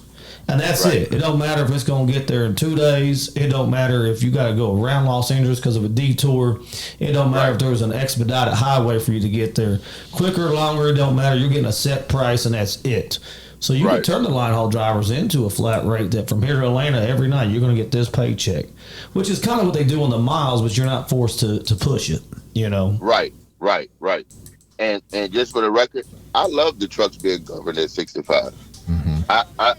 And that's it. It don't matter if it's going to get there in 2 days. It don't matter if you got to go around Los Angeles because of a detour. It don't matter if there was an expedited highway for you to get there. Quicker or longer, it don't matter. You're getting a set price, and that's it. So you can turn the line haul drivers into a flat rate that from here to Atlanta every night you're going to get this paycheck, which is kind of what they do on the miles, but you're not forced to push it,
Right. And just for the record, I love the trucks being governed at 65. Mm-hmm. I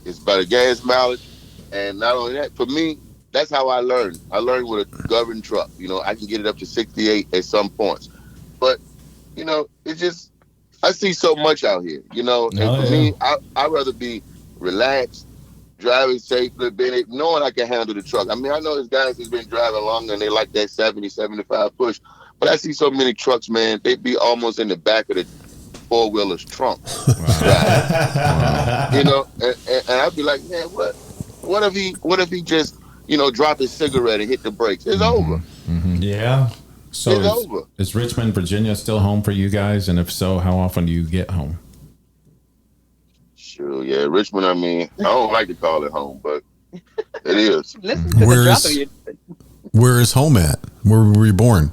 it's about a gas mileage, and not only that, for me, that's how I learned. I learned with a governed truck. I can get it up to 68 at some points, but it's just I see so much out here. And for me, I'd rather be relaxed, driving safely, knowing I can handle the truck. I mean, I know there's guys who's been driving longer and they like that 70, 75 push, but I see so many trucks, man. They be almost in the back of the four-wheeler's trunk. Wow. And I'd be like, man, what if he just drop his cigarette and hit the brakes? It's over.
Mm-hmm. Yeah.
So
it's over.
Is Richmond, Virginia still home for you guys? And if so, how often do you get home?
Sure, yeah. Richmond, I mean, I don't like to call it home, but it is.
Listen to the drop of your...
Where is home at? Where were you born?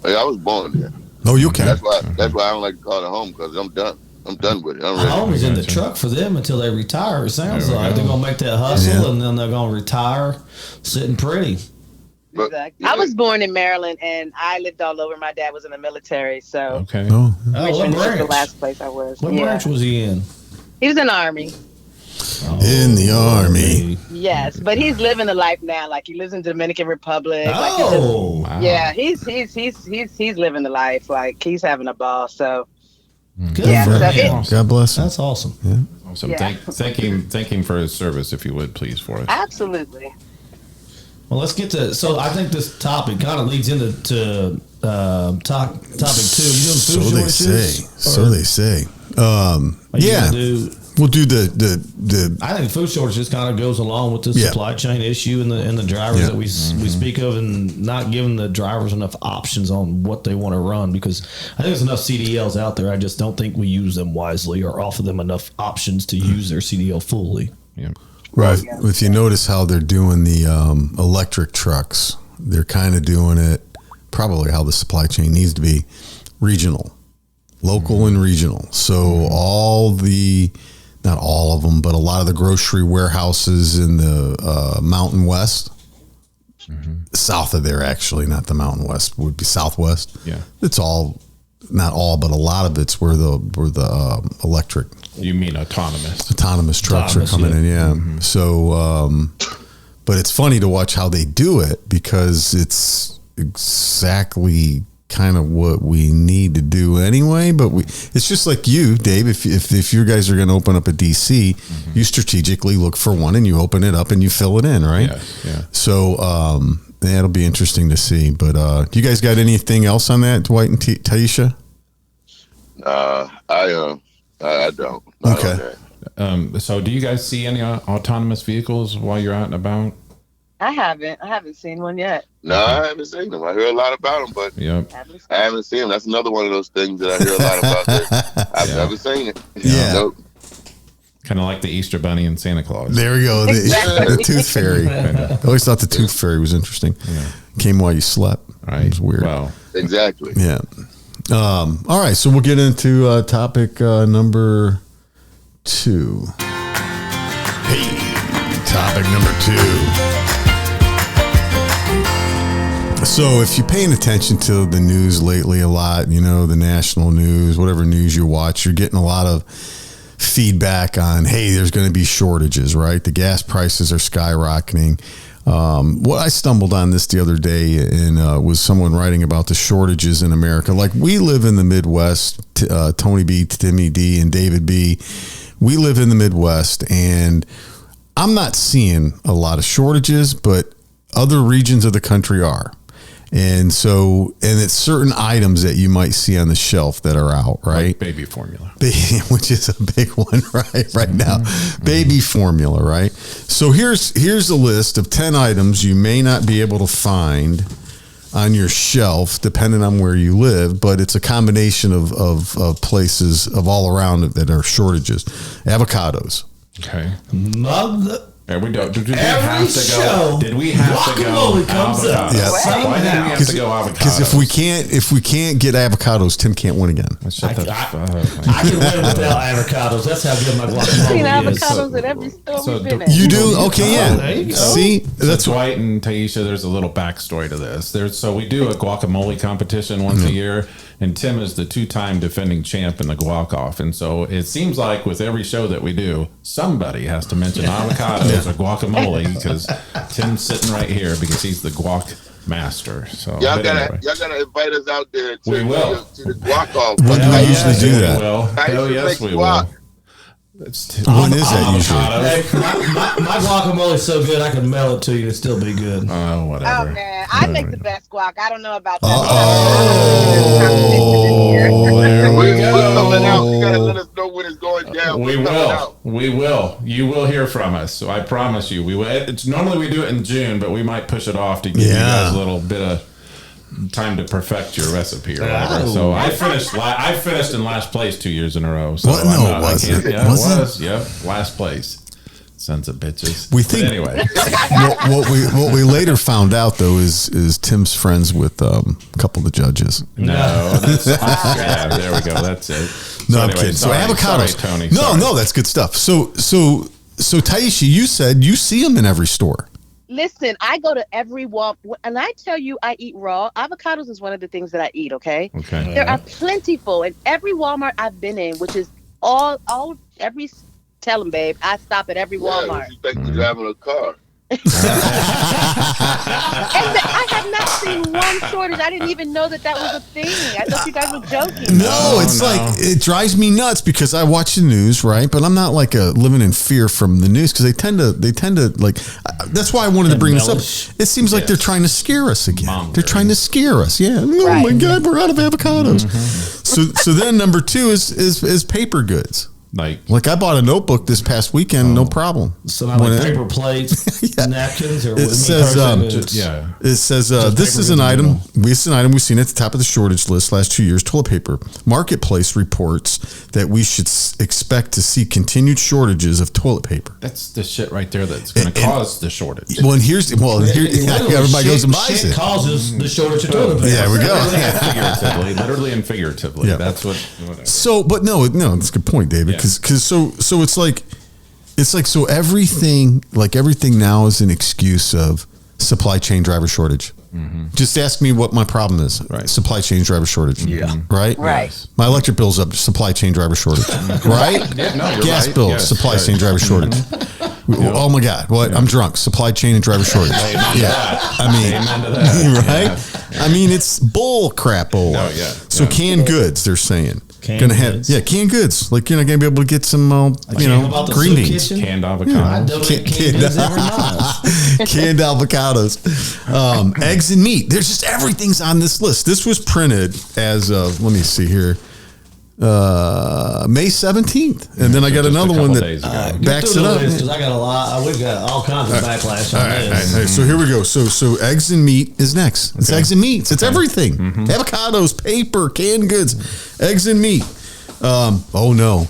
Hey, I was born there.
Oh, you can.
That's why I don't like to call it home, because I'm done. I'm done with it.
Home is in the truck for them until they retire. It sounds like they're gonna make that hustle, and then they're gonna retire sitting pretty.
Exactly. I was born in Maryland, and I lived all over. My dad was in the military, so
Richmond
was the last place I was.
What branch was he in?
He was in the Army.
In the Army.
Yes, but he's living the life now. Like, he lives in Dominican Republic.
Wow.
Yeah, he's living the life. Like, he's having a ball. So
good for him.
God bless him.
That's awesome.
Yeah.
Awesome. Yeah. Thank him for his service, if you would, please, for us.
Absolutely.
Well, let's get to. So I think this topic kind of leads into topic 2. You doing food shortages?
So they say. We'll do the.
I think food shortages kind of goes along with the supply chain issue and the drivers that we speak of, and not giving the drivers enough options on what they want to run, because I think there's enough CDLs out there. I just don't think we use them wisely or offer them enough options to use their CDL fully.
Yeah.
Right. If you notice how they're doing the electric trucks, they're kind of doing it probably how the supply chain needs to be. regional, local and regional. So not all of them, but a lot of the grocery warehouses in the Mountain West, south of there, actually, not the Mountain West, would be Southwest.
Yeah.
It's all, not all, but a lot of it's where the electric.
You mean autonomous?
Autonomous trucks are coming in, yeah. So, but it's funny to watch how they do it because it's exactly kind of what we need to do anyway. But it's just like you, Dave. If you guys are going to open up a DC, you strategically look for one and you open it up and you fill it in, right?
Yeah.
So it'll be interesting to see. But do you guys got anything else on that, Dwight and Tyesha?
I don't.
Okay.
So do you guys see any autonomous vehicles while you're out and about?
I haven't seen one yet.
No, I haven't seen them. I hear a lot about them, but I haven't seen them. That's another one of those things that I hear a lot about. I've never seen it.
Yeah.
Nope.
Kind of like the Easter Bunny and Santa Claus.
There we go. The Tooth Fairy. I always thought the Tooth Fairy was interesting. Yeah. Came while you slept.
Right.
It was weird.
Wow.
Exactly.
Yeah. All right. So we'll get into topic number 2. Hey, topic number 2. So if you're paying attention to the news lately a lot, the national news, whatever news you watch, you're getting a lot of feedback on, hey, there's going to be shortages, right? The gas prices are skyrocketing. What I stumbled on this the other day and was someone writing about the shortages in America. Like, we live in the Midwest, Tony B, Timmy D, and David B. We live in the Midwest, and I'm not seeing a lot of shortages, but other regions of the country are. And it's certain items that you might see on the shelf that are out, right?
Like baby formula.
Which is a big one right now. Baby formula, right? So here's a list of 10 items you may not be able to find on your shelf, depending on where you live, but it's a combination of places of all around it that are shortages. Avocados.
Okay.
There
we go. Did we
have to go?
Did we have to go?
Comes up.
Yeah.
Why did we have to go avocados?
Because if we can't get avocados, Tim can't win again.
I can win without avocados. That's how good my guacamole is.
I've seen avocados at every store we've been in.
You do? Okay, yeah.
There you go.
See,
that's Dwight and Tyesha. There's a little backstory to this. So we do a guacamole competition once a year, and Tim is the 2-time defending champ in the guac-off. And so it seems like with every show that we do, somebody has to mention avocados or guacamole, because Tim's sitting right here because he's the guac master. So
y'all gotta invite us out there to the guac-off.
When do we usually do that?
Hell yes, we will.
When is that usually?
My guacamole is so good I can mail it to you and still be good.
Oh, whatever.
Oh man, I make the best guac. I don't know about that.
We're coming out. You gotta let us know when it's going down.
We will. You will hear from us. So I promise you, we will. It's normally we do it in June, but we might push it off to give you guys a little bit of time to perfect your recipe or whatever. So I finished in last place 2 years in a row. So
what? No, it wasn't.
Yeah, it was. Yep, last place. Sons of bitches.
We think
anyway.
what we later found out though is Tim's friends with a couple of the judges.
No, that's there we go. That's it.
No, I'm kidding. So avocados.
Sorry, Tony.
No, that's good stuff. So Tyesha, you said you see them in every store.
Listen, I go to every Walmart, and I tell you, I eat raw. Avocados is one of the things that I eat. Okay. There are plentiful in every Walmart I've been in, which is every. Tell them, babe. I stop at every Walmart.
You think you're driving a car?
And I have not seen one shortage. I didn't even know that was a thing. I thought you guys were joking.
No, like it drives me nuts because I watch the news, right? But I'm not like living in fear from the news because they tend to like. That's why I wanted to bring this up. It seems like they're trying to scare us again.
Mongering.
They're trying to scare us. Yeah. Oh my God, we're out of avocados. So then number 2 is paper goods. Like I bought a notebook this past weekend, no problem.
So not like paper plates, napkins, or
it says, It says this is an item. We've seen at the top of the shortage list last 2 years. Toilet paper. Marketplace reports that we should expect to see continued shortages of toilet paper.
That's the shit right there that's going to cause the shortage.
Well, and everybody goes and buys it.
Causes the shortage of toilet paper.
Yeah, we go.
Literally and figuratively.
Yeah.
That's what.
So, but no, that's a good point, David. Because so it's like so everything now is an excuse of supply chain driver shortage. Mm-hmm. Just ask me what my problem is.
Right.
Supply chain driver shortage.
Yeah.
Right.
Right.
My electric bill's up. Supply chain driver shortage. Right.
Yeah, no, you're
Gas
right.
bill.
Yes,
supply
right.
chain driver shortage. Oh my God! What? I'm drunk. Supply chain and driver shortage. I mean, right?
Yeah.
I mean, it's bull crap. So canned goods, they're saying. Canned goods. Canned goods. Like you're not gonna be able to get some, green beans.
Canned avocados.
I donate canned goods every month.
Canned avocados, eggs and meat. There's just everything's on this list. This was printed as of, let me see here, May 17th, and then I got another one that backs it up.
Because I got a lot. We've got all kinds of backlash on this.
All right, so here we go. So eggs and meat is next. It's eggs and meats. It's everything. Mm-hmm. Avocados, paper, canned goods, eggs and meat. Oh no,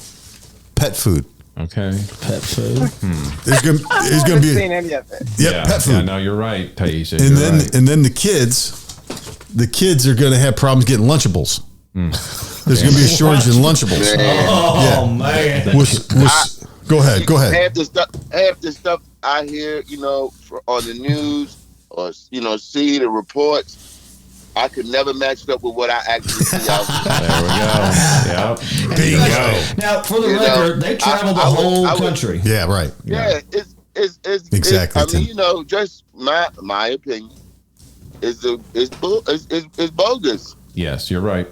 pet food.
Okay.
Pet food.
There's gonna be
seen any of it.
Pet food.
Yeah, no, you're right, Tyesha.
And then the kids are gonna have problems getting Lunchables. There's going to be a shortage in Lunchables.
Man.
Go ahead.
Half the stuff I hear, on the news or, see the reports, I could never match it up with what I actually see out there.
There we go. Yep. Bingo.
Now, for the record, they travel the whole country.
Yeah, right.
Yeah, it's
exactly.
Just my opinion is bogus.
Yes, you're right.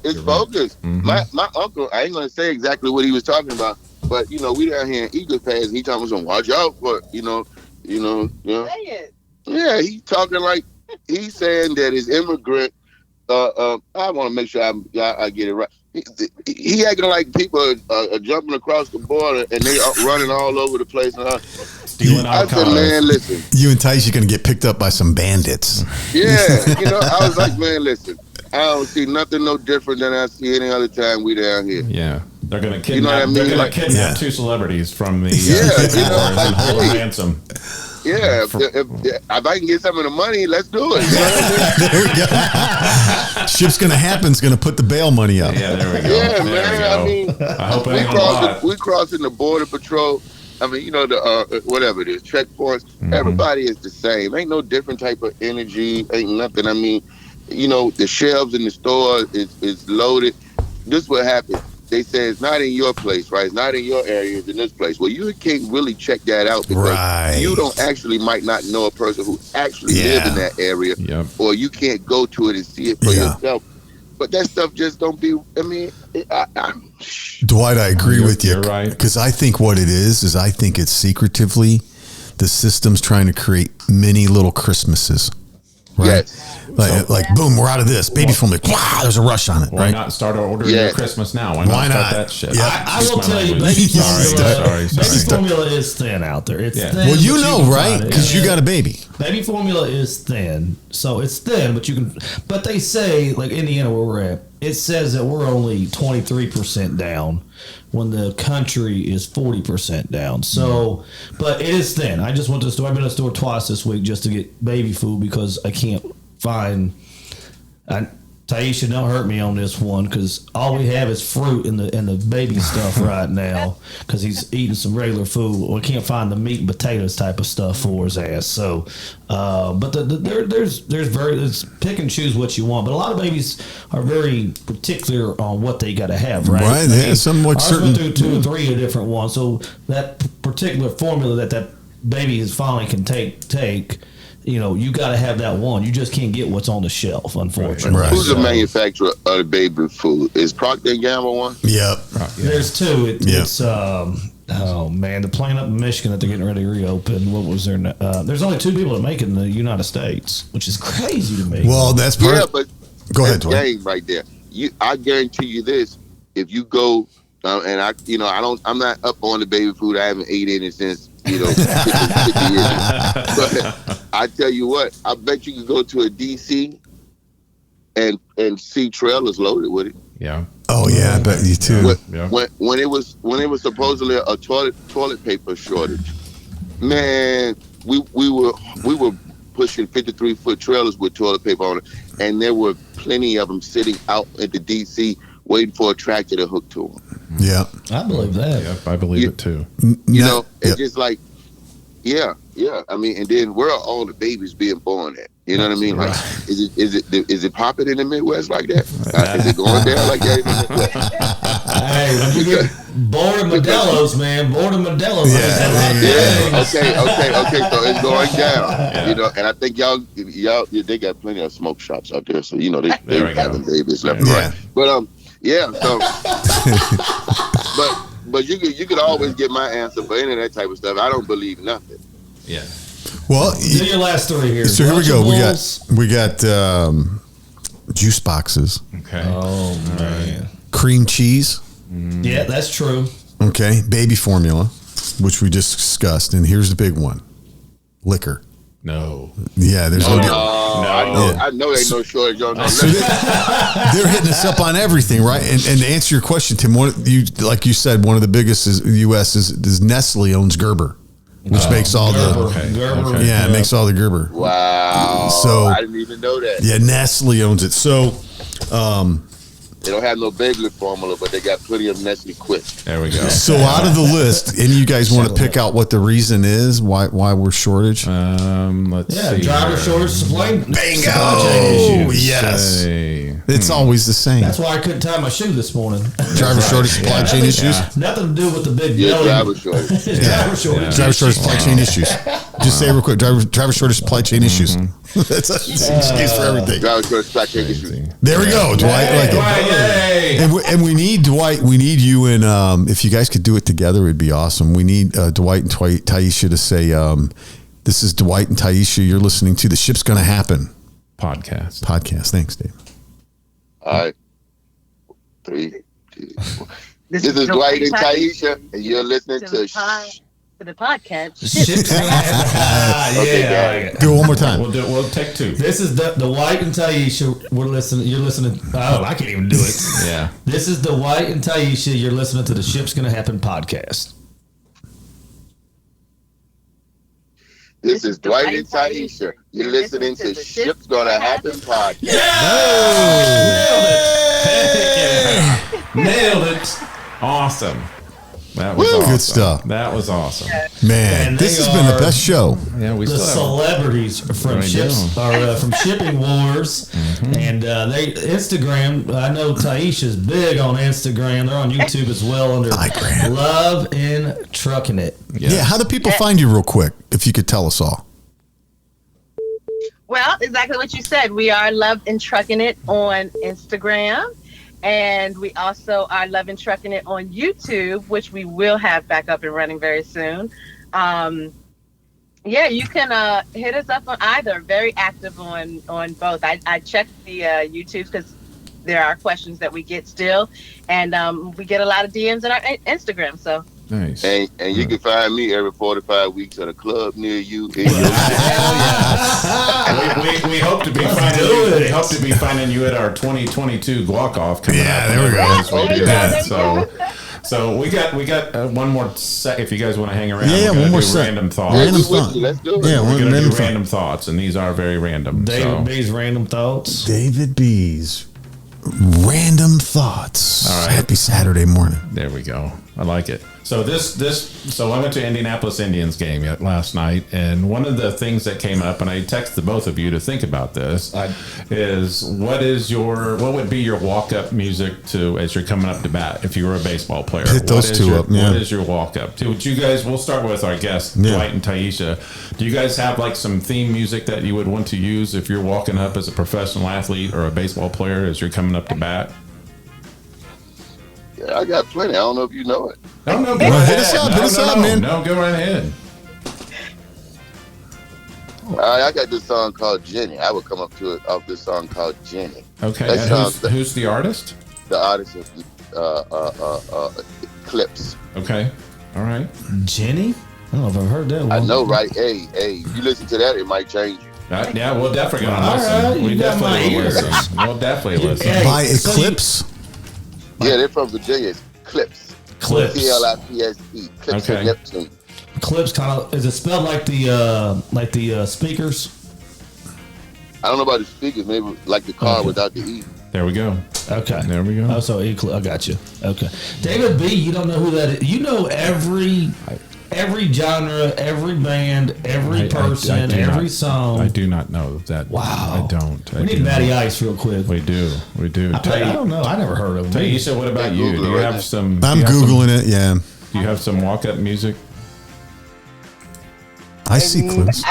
It's bogus.
Right.
Mm-hmm. My uncle, I ain't gonna say exactly what he was talking about, but we down here in Eagle Pass. He talking about watch out for Say it. Yeah, he talking like he's saying that his immigrant. I want to make sure I get it right. He acting like people are jumping across the border and they are running all over the place. I said, man, listen.
You and Tyesha are going to get picked up by some bandits.
Yeah, I was like, man, listen. I don't see nothing no different than I see any other time we down here.
Yeah, they're going to kidnap. They're going to kidnap two celebrities from the and hold a ransom.
Yeah, if I can get some of the money, let's do it.
There we go. ShipsGonnaHappen's going to put the bail money up.
Yeah, there we go.
Yeah, man. I mean,
I hope it ain't
we crossing the border patrol. I mean, the whatever it is, checkpoints. Mm-hmm. Everybody is the same. Ain't no different type of energy. Ain't nothing. I mean, the shelves in the store is loaded. This is what happened. They say it's not in your place, right? It's not in your area. It's in this place. Well, you can't really check that out because you don't might not know a person who actually lives in that area, or you can't go to it and see it for yourself. But that stuff just don't be. I mean,
Dwight, I agree with you.
You're right.
Because I think what it is I think it's secretively the system's trying to create many little Christmases. Right?
Yes.
Like boom, we're out of this. Baby formula. Wow, there's a rush on it.
Why
right?
not start ordering your Christmas now? Why not start that shit?
Yeah.
I will tell you, baby formula is thin out there. It's thin.
Well, right? Because you got a baby.
Baby formula is thin, so it's thin, but you can. But they say, like Indiana, where we're at, it says that we're only 23% down when the country is 40% down. So, but it is thin. I just went to the store. I've been to the store twice this week just to get baby food because I can't find. Tyesha, don't hurt me on this one because all we have is fruit and the baby stuff right now because he's eating some regular food. We can't find the meat and potatoes type of stuff for his ass. So, but there's it's pick and choose what you want. But a lot of babies are very particular on what they got to have, right?
Right. Yeah, somewhat certain.
Went through 2 or 3 different ones. So that particular formula that baby is finally can take. You got to have that one. You just can't get what's on the shelf, unfortunately.
Right.
Who's the manufacturer of the baby food? Is Procter & Gamble one?
Yep.
There's 2. It's the plant up in Michigan that they're getting ready to reopen. What was their? There's only 2 people that make it in the United States, which is crazy to me.
Well, that's part.
But
go ahead,
Dwayne. Right there. I guarantee you this: if you go And I'm not up on the baby food. I haven't ate any since 50 years. But I tell you what, I bet you could go to a DC and see trailers loaded with it.
Yeah.
Oh yeah, I bet you too.
When it was supposedly a toilet paper shortage, man, we were pushing 53-foot trailers with toilet paper on it, and there were plenty of them sitting out at the DC waiting for a tractor to hook to them.
Yeah,
I believe that.
Yep, I believe it too.
It's just like, yeah. I mean, and then where are all the babies being born at? You know what I mean? Like, is it popping in the Midwest like that? Is it going down like that in the Midwest?
Hey, when you get bored of Modelo's, man, bored of Modelo's.
Okay. So it's going down. You know, and I think y'all, they got plenty of smoke shops out there. So they're having babies left and right. But So, but you could always get my answer for any of that type of stuff. I don't believe nothing.
Yeah.
Well,
do your last three here.
So here we go. We got juice boxes.
Okay.
Oh man.
Cream cheese.
Yeah, that's true.
Okay. Baby formula, which we just discussed, and here's the big one: liquor.
No.
Yeah, there's no.
I know there's no shortage on that.
So they're hitting us up on everything, right? And to answer your question, Tim, like you said, one of the biggest is the U.S. is Nestle owns Gerber, which makes all
Gerber.
it makes all the Gerber.
Wow.
So
I didn't even know that.
Yeah, Nestle owns it. So
they don't have no Bagley formula, but they got plenty of Nestle Quick.
There we go. So out of the list, any of you guys want to pick out what the reason is why we're shortage?
Let's see.
Driver shortage, supply.
Bingo. Oh, yes. It's always the same.
That's why I couldn't tie my shoe this morning.
Driver shortage, supply chain issues.
Nothing to do with the big
belly. Driver shortage.
Driver shortage.
Driver shortage, supply chain issues. Just say it real quick. Driver shortage, supply chain issues. That's an excuse for everything.
Driver shortage, supply chain issues.
There we go, Dwight. And we need Dwight. We need you, and if you guys could do it together, it'd be awesome. We need Dwight and Tyesha to say, "This is Dwight and Tyesha. You're listening to the Ship's Gonna Happen
podcast."
Thanks, Dave.
All right. 3, 2, 1. This is Dwight and Tyesha, and you're listening to
the podcast.
Do it one more time.
We'll take 2.
This is the Dwight and Tyesha. You're listening. Oh, I can't even do it.
Yeah.
This is the Dwight and Tyesha. You're listening to the Ship's Gonna Happen podcast.
This is Dwight and Tyesha. You're listening to Ship's Gonna Happen podcast.
Nailed it.
Awesome. That was awesome.
Good stuff.
That was awesome.
Man, this has been the best show.
Yeah, we
the celebrities from from Shipping Wars, and they Instagram. I know Tyesha's big on Instagram. They're on YouTube as well under Love in Trucking It.
Yeah, how do people find you real quick? If you could tell us all.
Well, exactly what you said. We are Love in Trucking It on Instagram. And we also are Love and Trucking It on YouTube, which we will have back up and running very soon. You can hit us up on either. Very active on both. I check the YouTubes because there are questions that we get still. And we get a lot of DMs on our Instagram. So
nice.
And you can find me every 45 weeks at a club near you.
We hope to be finding you. We hope to be finding you at our 2022 Guac Off coming up.
There we go.
So we got one more set. If you guys want to hang around,
one more set.
Random thoughts.
Let's do it.
Yeah,
we're gonna do random thoughts, and these are very random.
David B's random thoughts.
David B's random thoughts.
All right.
Happy Saturday morning.
There we go. I like it. So so I went to Indianapolis Indians game last night, and one of the things that came up, and I texted both of you to think about this, is what would be your walk-up music to as you're coming up to bat if you were a baseball player?
Hit those two up.
What is your walk-up? Would you guys? We'll start with our guests, Dwight and Tyesha. Do you guys have like some theme music that you would want to use if you're walking up as a professional athlete or a baseball player as you're coming up to bat?
Yeah, I got plenty. I don't know if you know it.
No, go
hit
ahead.
us up, man.
No, go right ahead.
I got this song called Jenny. I would come up to it off this song called Jenny.
Okay, who's the artist?
The artist is Clips.
Okay. All right.
Jenny? I don't know if I've heard that one.
I know, right? Hey, if you listen to that, it might change you.
Yeah, we'll definitely gonna listen.
Right,
We
you got my
definitely will
ears.
listen. We'll definitely listen.
Hey,
By
so
Eclipse.
Yeah, they're from Virginia. It's Clips.
Clips.
Clipse. Clips
Okay.
and Neptune.
Clips kind of, is it spelled like the speakers?
I don't know about the speakers. Maybe like the car without the E.
There we go.
Okay.
There we go.
Oh, so I got you. Okay. David B, you don't know who that is. You know every genre, every band, every person,
do
every
not-
song.
I do not know that.
Wow.
I don't.
We need Matty Ice real quick.
We do. I
I don't know. I never heard of him.
Tyesha, what about you? Do you have some?
I'm
do you have some-
Googling it. Yeah.
Do you have some walk-up music?
I see clips.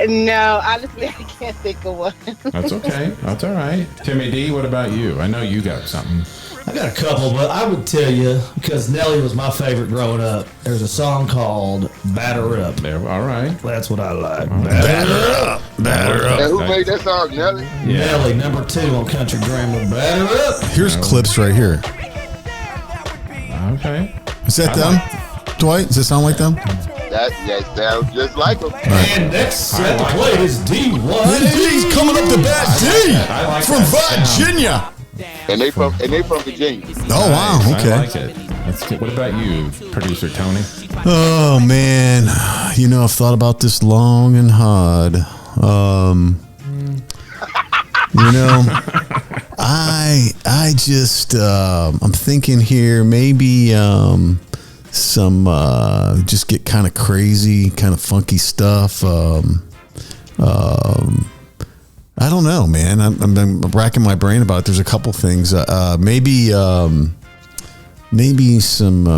No, honestly, I can't think of one.
That's okay. That's all right. Timmy D, what about you? I know you got something.
I got a couple, but I would tell you, because Nelly was my favorite growing up, there's a song called Batter Up.
There. All right.
That's what I like.
Batter up. Batter up.
And who made that song, Nelly?
Yeah.
Nelly, number 2 on Country Grammar. Batter Up.
Here's clips right here.
Okay.
Is that them? Dwight, does it sound like them?
That sounds just like them.
And next at the plate is D1.
He's coming up the bat D
I like
from
that sound.
Virginia.
And they from Virginia.
Oh wow,
Nice.
okay.
I like it. That's good. What about you, producer Tony?
Oh man, I've thought about this long and hard. I just I'm thinking here maybe some just get kind of crazy, kind of funky stuff. I don't know, man. I'm racking my brain about it. There's a couple things. Maybe some.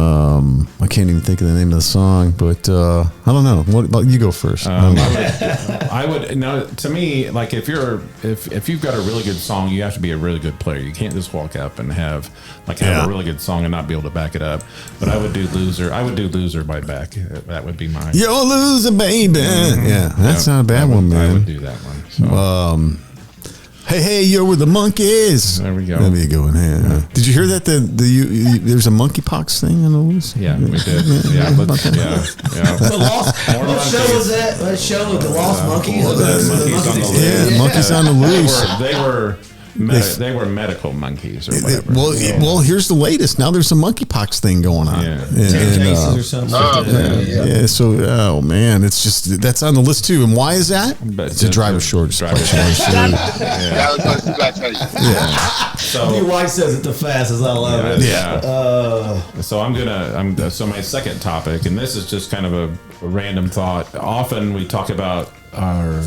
I can't even think of the name of the song, but I don't know. What about you? Go first.
I would no. To me, like if you've got a really good song, you have to be a really good player. You can't just walk up and have a really good song and not be able to back it up. But I would do "Loser." I would do "Loser" by Beck. That would be mine.
You're losing, baby. Yeah, that's not a bad one,
I
man.
would do that one. So.
Hey, you're with the monkeys.
There we go.
That'd be a good one. Yeah. Did you hear that? There's a monkeypox thing on the loose.
Yeah, we did. Yeah,
The Lost, what show was that? That show with the Lost Monkeys?
Monkeys on the loose.
Yeah, monkeys on the loose.
They were medical monkeys or whatever.
Well, here's the latest. Now there's a monkeypox thing going on.
Yeah.
10 cases or something like that.
Yeah. So, oh man, it's just that's on the list too. And why is that?
But
It's a driver's shortage.
Yeah, I was going to tell you.
So
Your wife says it the fastest. I love it.
Yeah.
So my second topic, and this is just kind of a random thought. Often we talk about our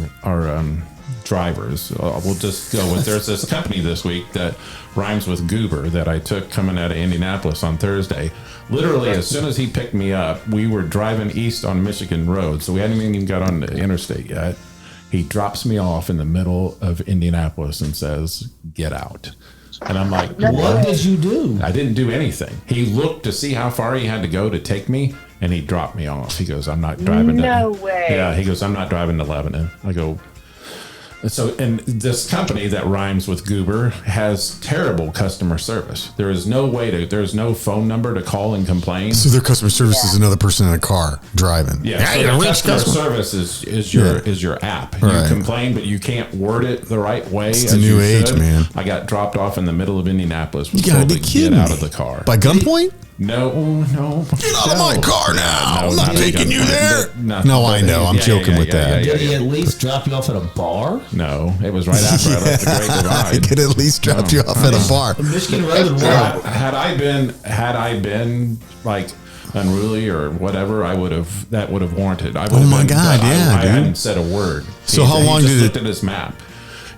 drivers. We'll just go with, there's this company this week that rhymes with goober that I took coming out of Indianapolis on Thursday. Literally, as soon as he picked me up, we were driving east on Michigan Road, so we hadn't even got on the interstate yet. He drops me off in the middle of Indianapolis and says, "Get out." And I'm like,
What did you do?
I didn't do anything. He looked to see how far he had to go to take me, and he dropped me off. He goes, "I'm not driving to."
No way.
Yeah, he goes, "I'm not driving to Lebanon." I go. So, and this company that rhymes with goober has terrible customer service. There's no phone number to call and complain.
So their customer service is another person in a car driving.
Yeah, so the customer service is your app. You
Right.
complain, but you can't word it the right way.
It's the new age, man.
I got dropped off in the middle of Indianapolis. Was
You gotta
told
be
to
kidding
Get out
me.
of the car.
By gunpoint?
No.
Get out of my car now.
No,
I'm not taking you there. No, I know. I'm
Yeah,
joking
yeah,
with
yeah,
that.
yeah,
Did he at least drop you off at a bar?
No, it was right after I left the Great
I
Divide.
could at least drop you off at a bar.
Michigan Road and what?
Had I been like unruly or whatever, that would have warranted. I would
Oh
have
my
been
God,
done.
yeah,
I
dude.
hadn't said a word.
So how long
he
did
just
it-
looked at his map,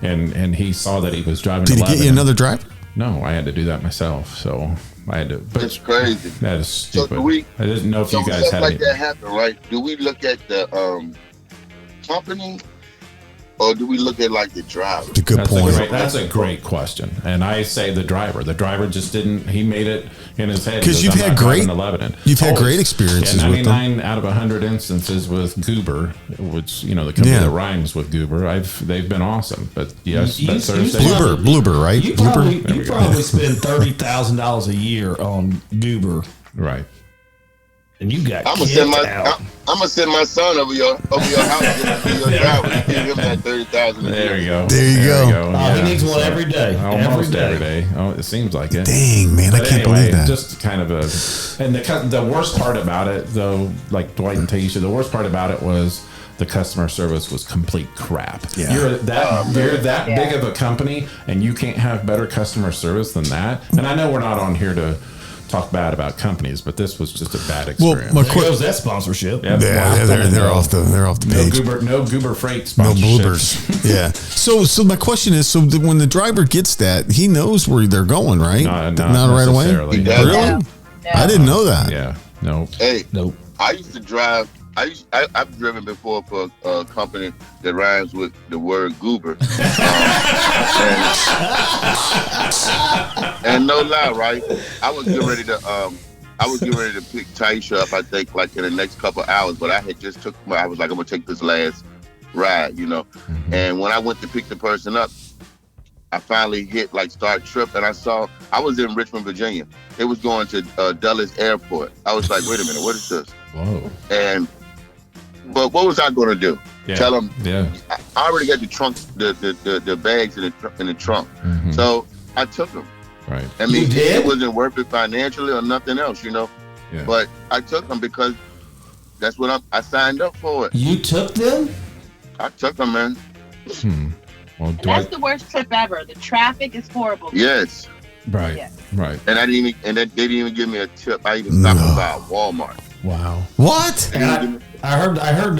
and he saw that he was driving.
Did
to
he get you
Lebanon.
another driver?
No, I had to do that myself. So I had to. But
It's crazy.
that is
So
stupid. I didn't know if
So
you
when
guys
stuff
had
like
any.
that happen, right? Do we look at the company, or do we look at like the driver?
It's a good point.
That's a great question. And I say the driver. The driver just didn't. He made it in his head.
Because you've had great experiences with them.
99 out of 100 instances with Goober, which the company that rhymes with Goober. They've been awesome. But yes, Thursday.
Bloober, right?
You probably spend $30,000 a year on Goober,
right?
And you got.
I'm gonna send my son over your house to be your driver. Give him that 30,000.
There you go.
There you go.
Oh, he needs one every day.
Almost every day. Oh, it seems like it.
Dang, man, I can't believe that.
Just kind of and the worst part about it, though, like Dwight and Tyesha, the worst part about it was the customer service was complete crap.
Yeah.
You're that big of a company, and you can't have better customer service than that. And I know we're not on here to talk bad about companies, but this was just a bad experience.
Well, there goes that sponsorship.
Yeah, they're off the page.
No Goober Freight
No
sponsorship.
bloopers. Yeah. So my question is, when the driver gets that, he knows where they're going, right?
Not
right away.
necessarily.
Really?
No.
I didn't know that.
Yeah. No.
Hey,
Nope.
I used to drive. I've driven before for a company that rhymes with the word goober. And no lie, right? I was getting ready to pick Tyesha up, I think, like in the next couple hours, but I had just I was like, I'm gonna take this last ride,
Mm-hmm.
And when I went to pick the person up, I finally hit start trip, and I was in Richmond, Virginia. It was going to Dulles Airport. I was like, wait a minute, what is this?
Whoa.
But what was I going to do?
Yeah.
Tell them?
Yeah.
I already got the trunk, the bags in the trunk.
Mm-hmm.
So I took them.
Right.
I mean, it wasn't worth it financially or nothing else,
Yeah.
But I took them because that's what I signed up for it.
You took them?
I took them, man.
Well,
That's the worst trip ever. The traffic is horrible.
Yes.
Right.
Yeah.
Right.
And they didn't even give me a tip. I even stopped by Walmart.
Wow.
What?
I heard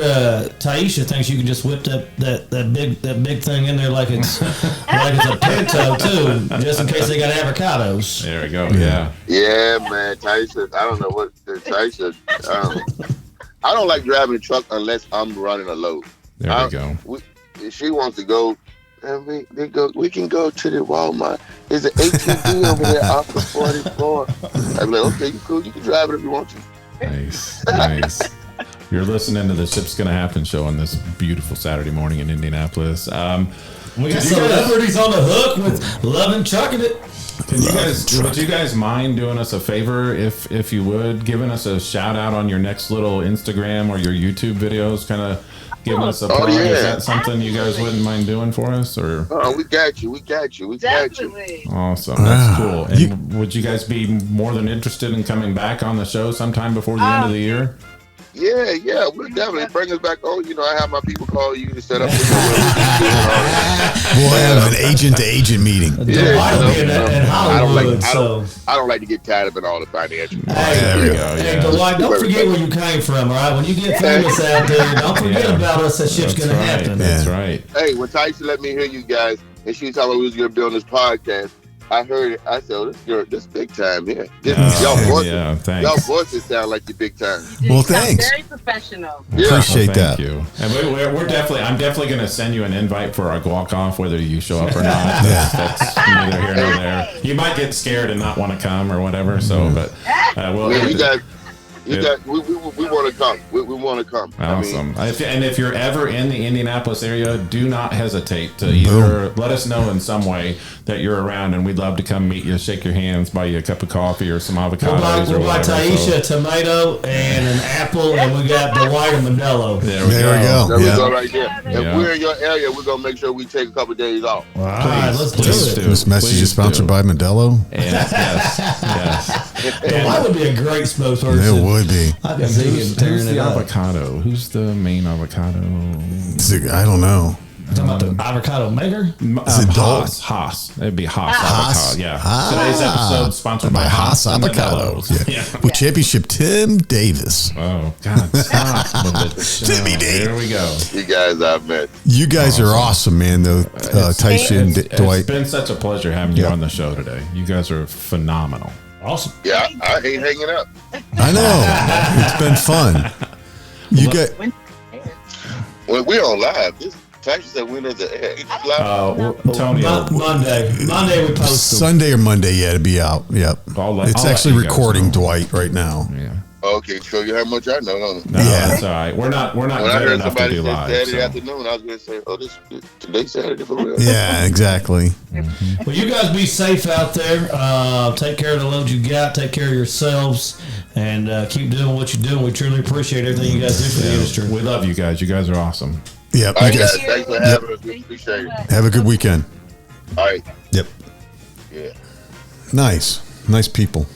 Tyesha thinks you can just whip that big thing in there like it's a pinto too, just in case they got avocados.
There we go. Yeah.
Yeah, man. Tyesha, I don't know what Tyesha. I don't like driving a truck unless I'm running a load.
There we go.
She wants to go, and we can go to the Walmart. There's an ATV over there off the 44. I'm like, okay, cool. You can drive it if you want to.
Nice. You're listening to the Ship's Gonna Happen show on this beautiful Saturday morning in Indianapolis.
We got celebrities on the hook with loving chucking it.
Would you guys mind doing us a favor, if you would, giving us a shout out on your next little Instagram or your YouTube videos, kind of giving us a plug?
Yeah.
Is that something you guys wouldn't mind doing for us? Or
we got you.
Definitely.
awesome, that's cool. And would you guys be more than interested in coming back on the show sometime before the end of the year?
Yeah, we'll definitely bring us back on. I have my people call you to set up.
We'll have an agent-to-agent meeting.
I don't like to get tied up in all the financial.
There we go.
Hey, Dwight, don't forget where you came from, all right? When you get famous out there, don't forget about us. That ship's gonna happen.
That's right.
Hey, when Tyesha let me hear you guys, and she was telling me we was gonna be on this podcast, I heard it. I said, "Oh, this big time here. Y'all voices sound like you big time."
Well, thanks.
Very professional.
Yeah.
Appreciate
Thank
that.
you. And I'm definitely going to send you an invite for our walk off, whether you show up or not. That's neither here nor there. You might get scared and not want to come or whatever. So, but
we want to come. We want to come.
Awesome. And if you're ever in the Indianapolis area, do not hesitate to either let us know in some way that you're around, and we'd love to come meet you, shake your hands, buy you a cup of coffee or some avocados
We'll buy Tyesha a tomato and an apple, and we got Dwight and Modelo.
There we
go.
There we go right there. If we're in your area, we're going to make sure we take a couple of days off.
All right, let's do it.
This message is sponsored by Modelo.
Yes.
Dwight would be a great spokesperson.
It would be.
I can see him
Who's
tearing
the
it up.
avocado? Who's the main avocado?
I don't know.
Talking about the avocado maker?
Is it
Haas. It'd be Haas
Haas.
avocado. Yeah. Today's episode sponsored by Haas
Avocados. Yeah. With championship Tim Davis.
Oh, God. Stop with the
Timmy D.
Here we go.
You guys I've met.
You guys are awesome, man, though. Tyesha and Dwight.
It's been such a pleasure having you on the show today. You guys are phenomenal.
Awesome.
Yeah, I hate hanging up.
I know. It's been fun. You got.
Well, we're on live. Tyesha said when is it? It's live.
Tony,
Monday we post them.
Sunday or Monday, yeah, to be out. Yep. It's
I'll let
actually
you guys
recording
know.
Dwight right now.
Yeah.
Okay, show you how much I know. Don't
No,
Yeah.
that's all right. We're not
when I
good
heard
enough to
somebody
do
say
live.
Saturday
So.
afternoon, I was going to say, "Oh, this today's Saturday for real."
Yeah, exactly.
Well, you guys be safe out there. Take care of the load you got. Take care of yourselves, and keep doing what you're doing. We truly appreciate everything you guys do for the industry.
We love you guys. You guys are awesome.
Yep.
All right,
You guys
guys, thanks for having us. We appreciate it.
have a good weekend.
All right,
Yep.
yeah.
Nice people.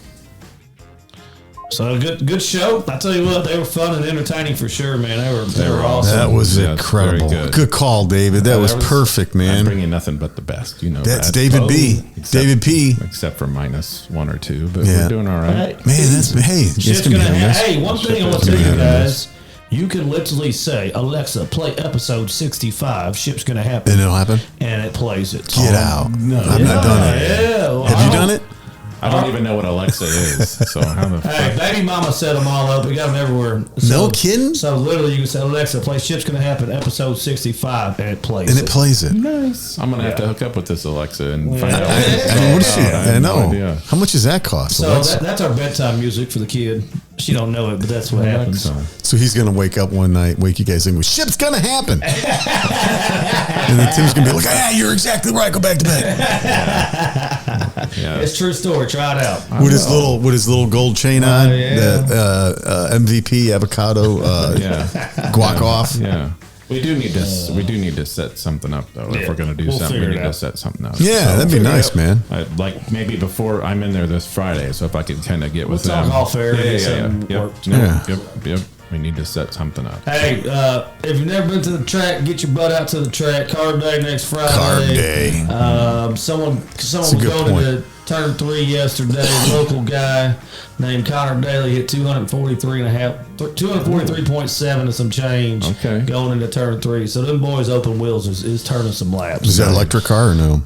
So good show. I tell you what, they were fun and entertaining for sure, man. They were awesome.
That was
Yes,
incredible.
very good.
Good call, David. That was perfect,
I
man.
bring you nothing but the best. You know
That's
that.
David B. David P.
Except for minus 1 or 2, but
Yeah.
we're doing all right.
Man, that's it's
Shit's
gonna be
gonna
nice.
hey, one thing I want to
Ship
tell
is
you
gonna happen.
guys. You can literally say, Alexa, play episode 65. Ship's gonna happen,
And it'll happen.
and it plays it.
Get out.
no.
I've not done it.
Yeah. Well,
Have you done it?
I don't even know what Alexa is. So how the
Hey,
fuck?
baby mama set them all up. We got them everywhere.
No kidding?
So literally, you can say, Alexa, play Ship's Gonna Happen, episode 65, and it plays
And it plays it.
Nice. I'm gonna have to hook up with this Alexa and find out.
I mean, what is she?
I
I
have no
know.
idea.
How much does that cost?
So
Alexa?
that's our bedtime music for the kid. She don't know it, but that's what happens.
Alexa.
So he's gonna wake up one night, wake you guys in with "Ship's gonna happen," and then Tim's gonna be like, "Yeah, you're exactly right. Go back to bed."
Yeah.
It's a true story. Try it out.
With his little gold chain on,
yeah.
the MVP avocado
Yeah.
guac off.
Yeah. We do need to set something up though. If
Yeah.
we're gonna do
We'll
something, we
figure
need
it
to
out.
set something up.
Yeah,
So,
that'd be nice, man.
like maybe before I'm in there this Friday, so if I could kind of get with
We'll talk
them.
off air and get something
Yep.
worked.
No,
Yeah.
Yep. We need to set something up.
Hey, if you've never been to the track, get your butt out to the track. Card day next Friday.
Card day.
Someone
a
was
good
going
point.
into turn 3 yesterday. A local guy named Connor Daly hit 243.7 and some change.
Okay.
Going into turn 3. So them boys open wheels is turning some laps.
Is that electric car or no?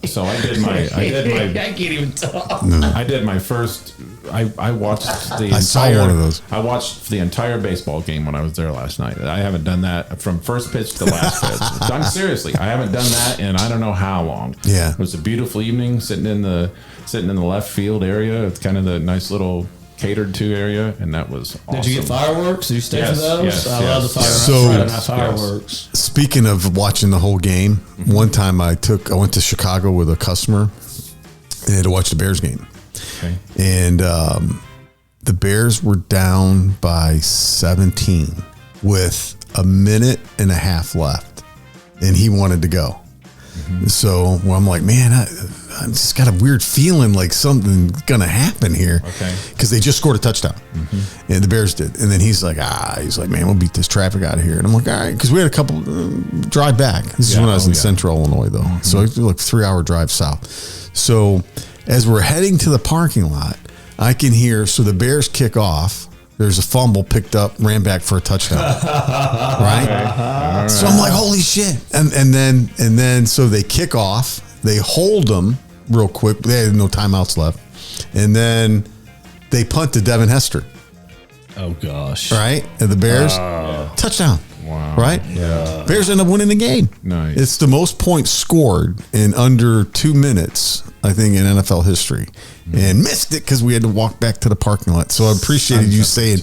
So I did my
I can't even talk.
I did my first. I watched the.
I saw one of those.
I watched the entire baseball game when I was there last night. I haven't done that from first pitch to last pitch. I'm seriously, I haven't done that in I don't know how long.
Yeah.
It was a beautiful evening, sitting in the left field area. It's kind of the nice little catered to area, and that was awesome.
Did you get fireworks? Did you stay
Yes,
for those?
yes,
I love the
yes.
Friday night
So-
fireworks.
Speaking of watching the whole game, one time I went to Chicago with a customer and had to watch the Bears game.
Okay.
And the Bears were down by 17 with a minute and a half left, and he wanted to go. So I'm like, man, I just got a weird feeling like something's gonna happen here.
Okay.
Because they just scored a touchdown, and the Bears did. And then he's like, man, we'll beat this traffic out of here. And I'm like, all right, because we had a couple drive back. This is when I was in Central Illinois, though. So it's like 3-hour drive south. So as we're heading to the parking lot, I can hear. So the Bears kick off. There's a fumble picked up, ran back for a touchdown. Right? So I'm like, holy shit. And then so they kick off, they hold them real quick. They had no timeouts left. And then they punt to Devin Hester.
Oh gosh.
Right? And the Bears touchdown.
Wow.
Right?
Yeah.
Bears end up winning the game.
Nice.
It's the most points scored in under 2 minutes, I think, in NFL history. And missed it because we had to walk back to the parking lot. So I appreciated you saying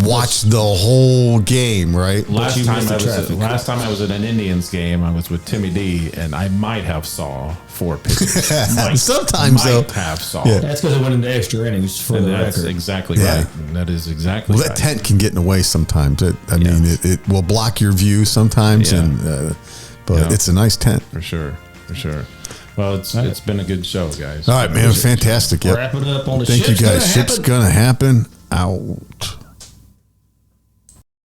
watch the whole game, right?
Last time I was at an Indians game, I was with Timmy D, and I might have saw 4 pitches.
Sometimes, though.
Might have saw.
Yeah.
That's because it went into extra innings for
And
the
that's
record.
exactly
Yeah.
right. And that is exactly
Well,
right.
that tent can get in the way sometimes. I mean, it will block your view sometimes,
Yeah.
but
Yeah.
it's a nice tent.
For sure. Well, it's been a good show, guys.
All right, man. Fantastic. Yep.
Wrap it up on the
Thank you,
Ship's Gonna
guys. Ship's
Happen.
gonna happen. Out.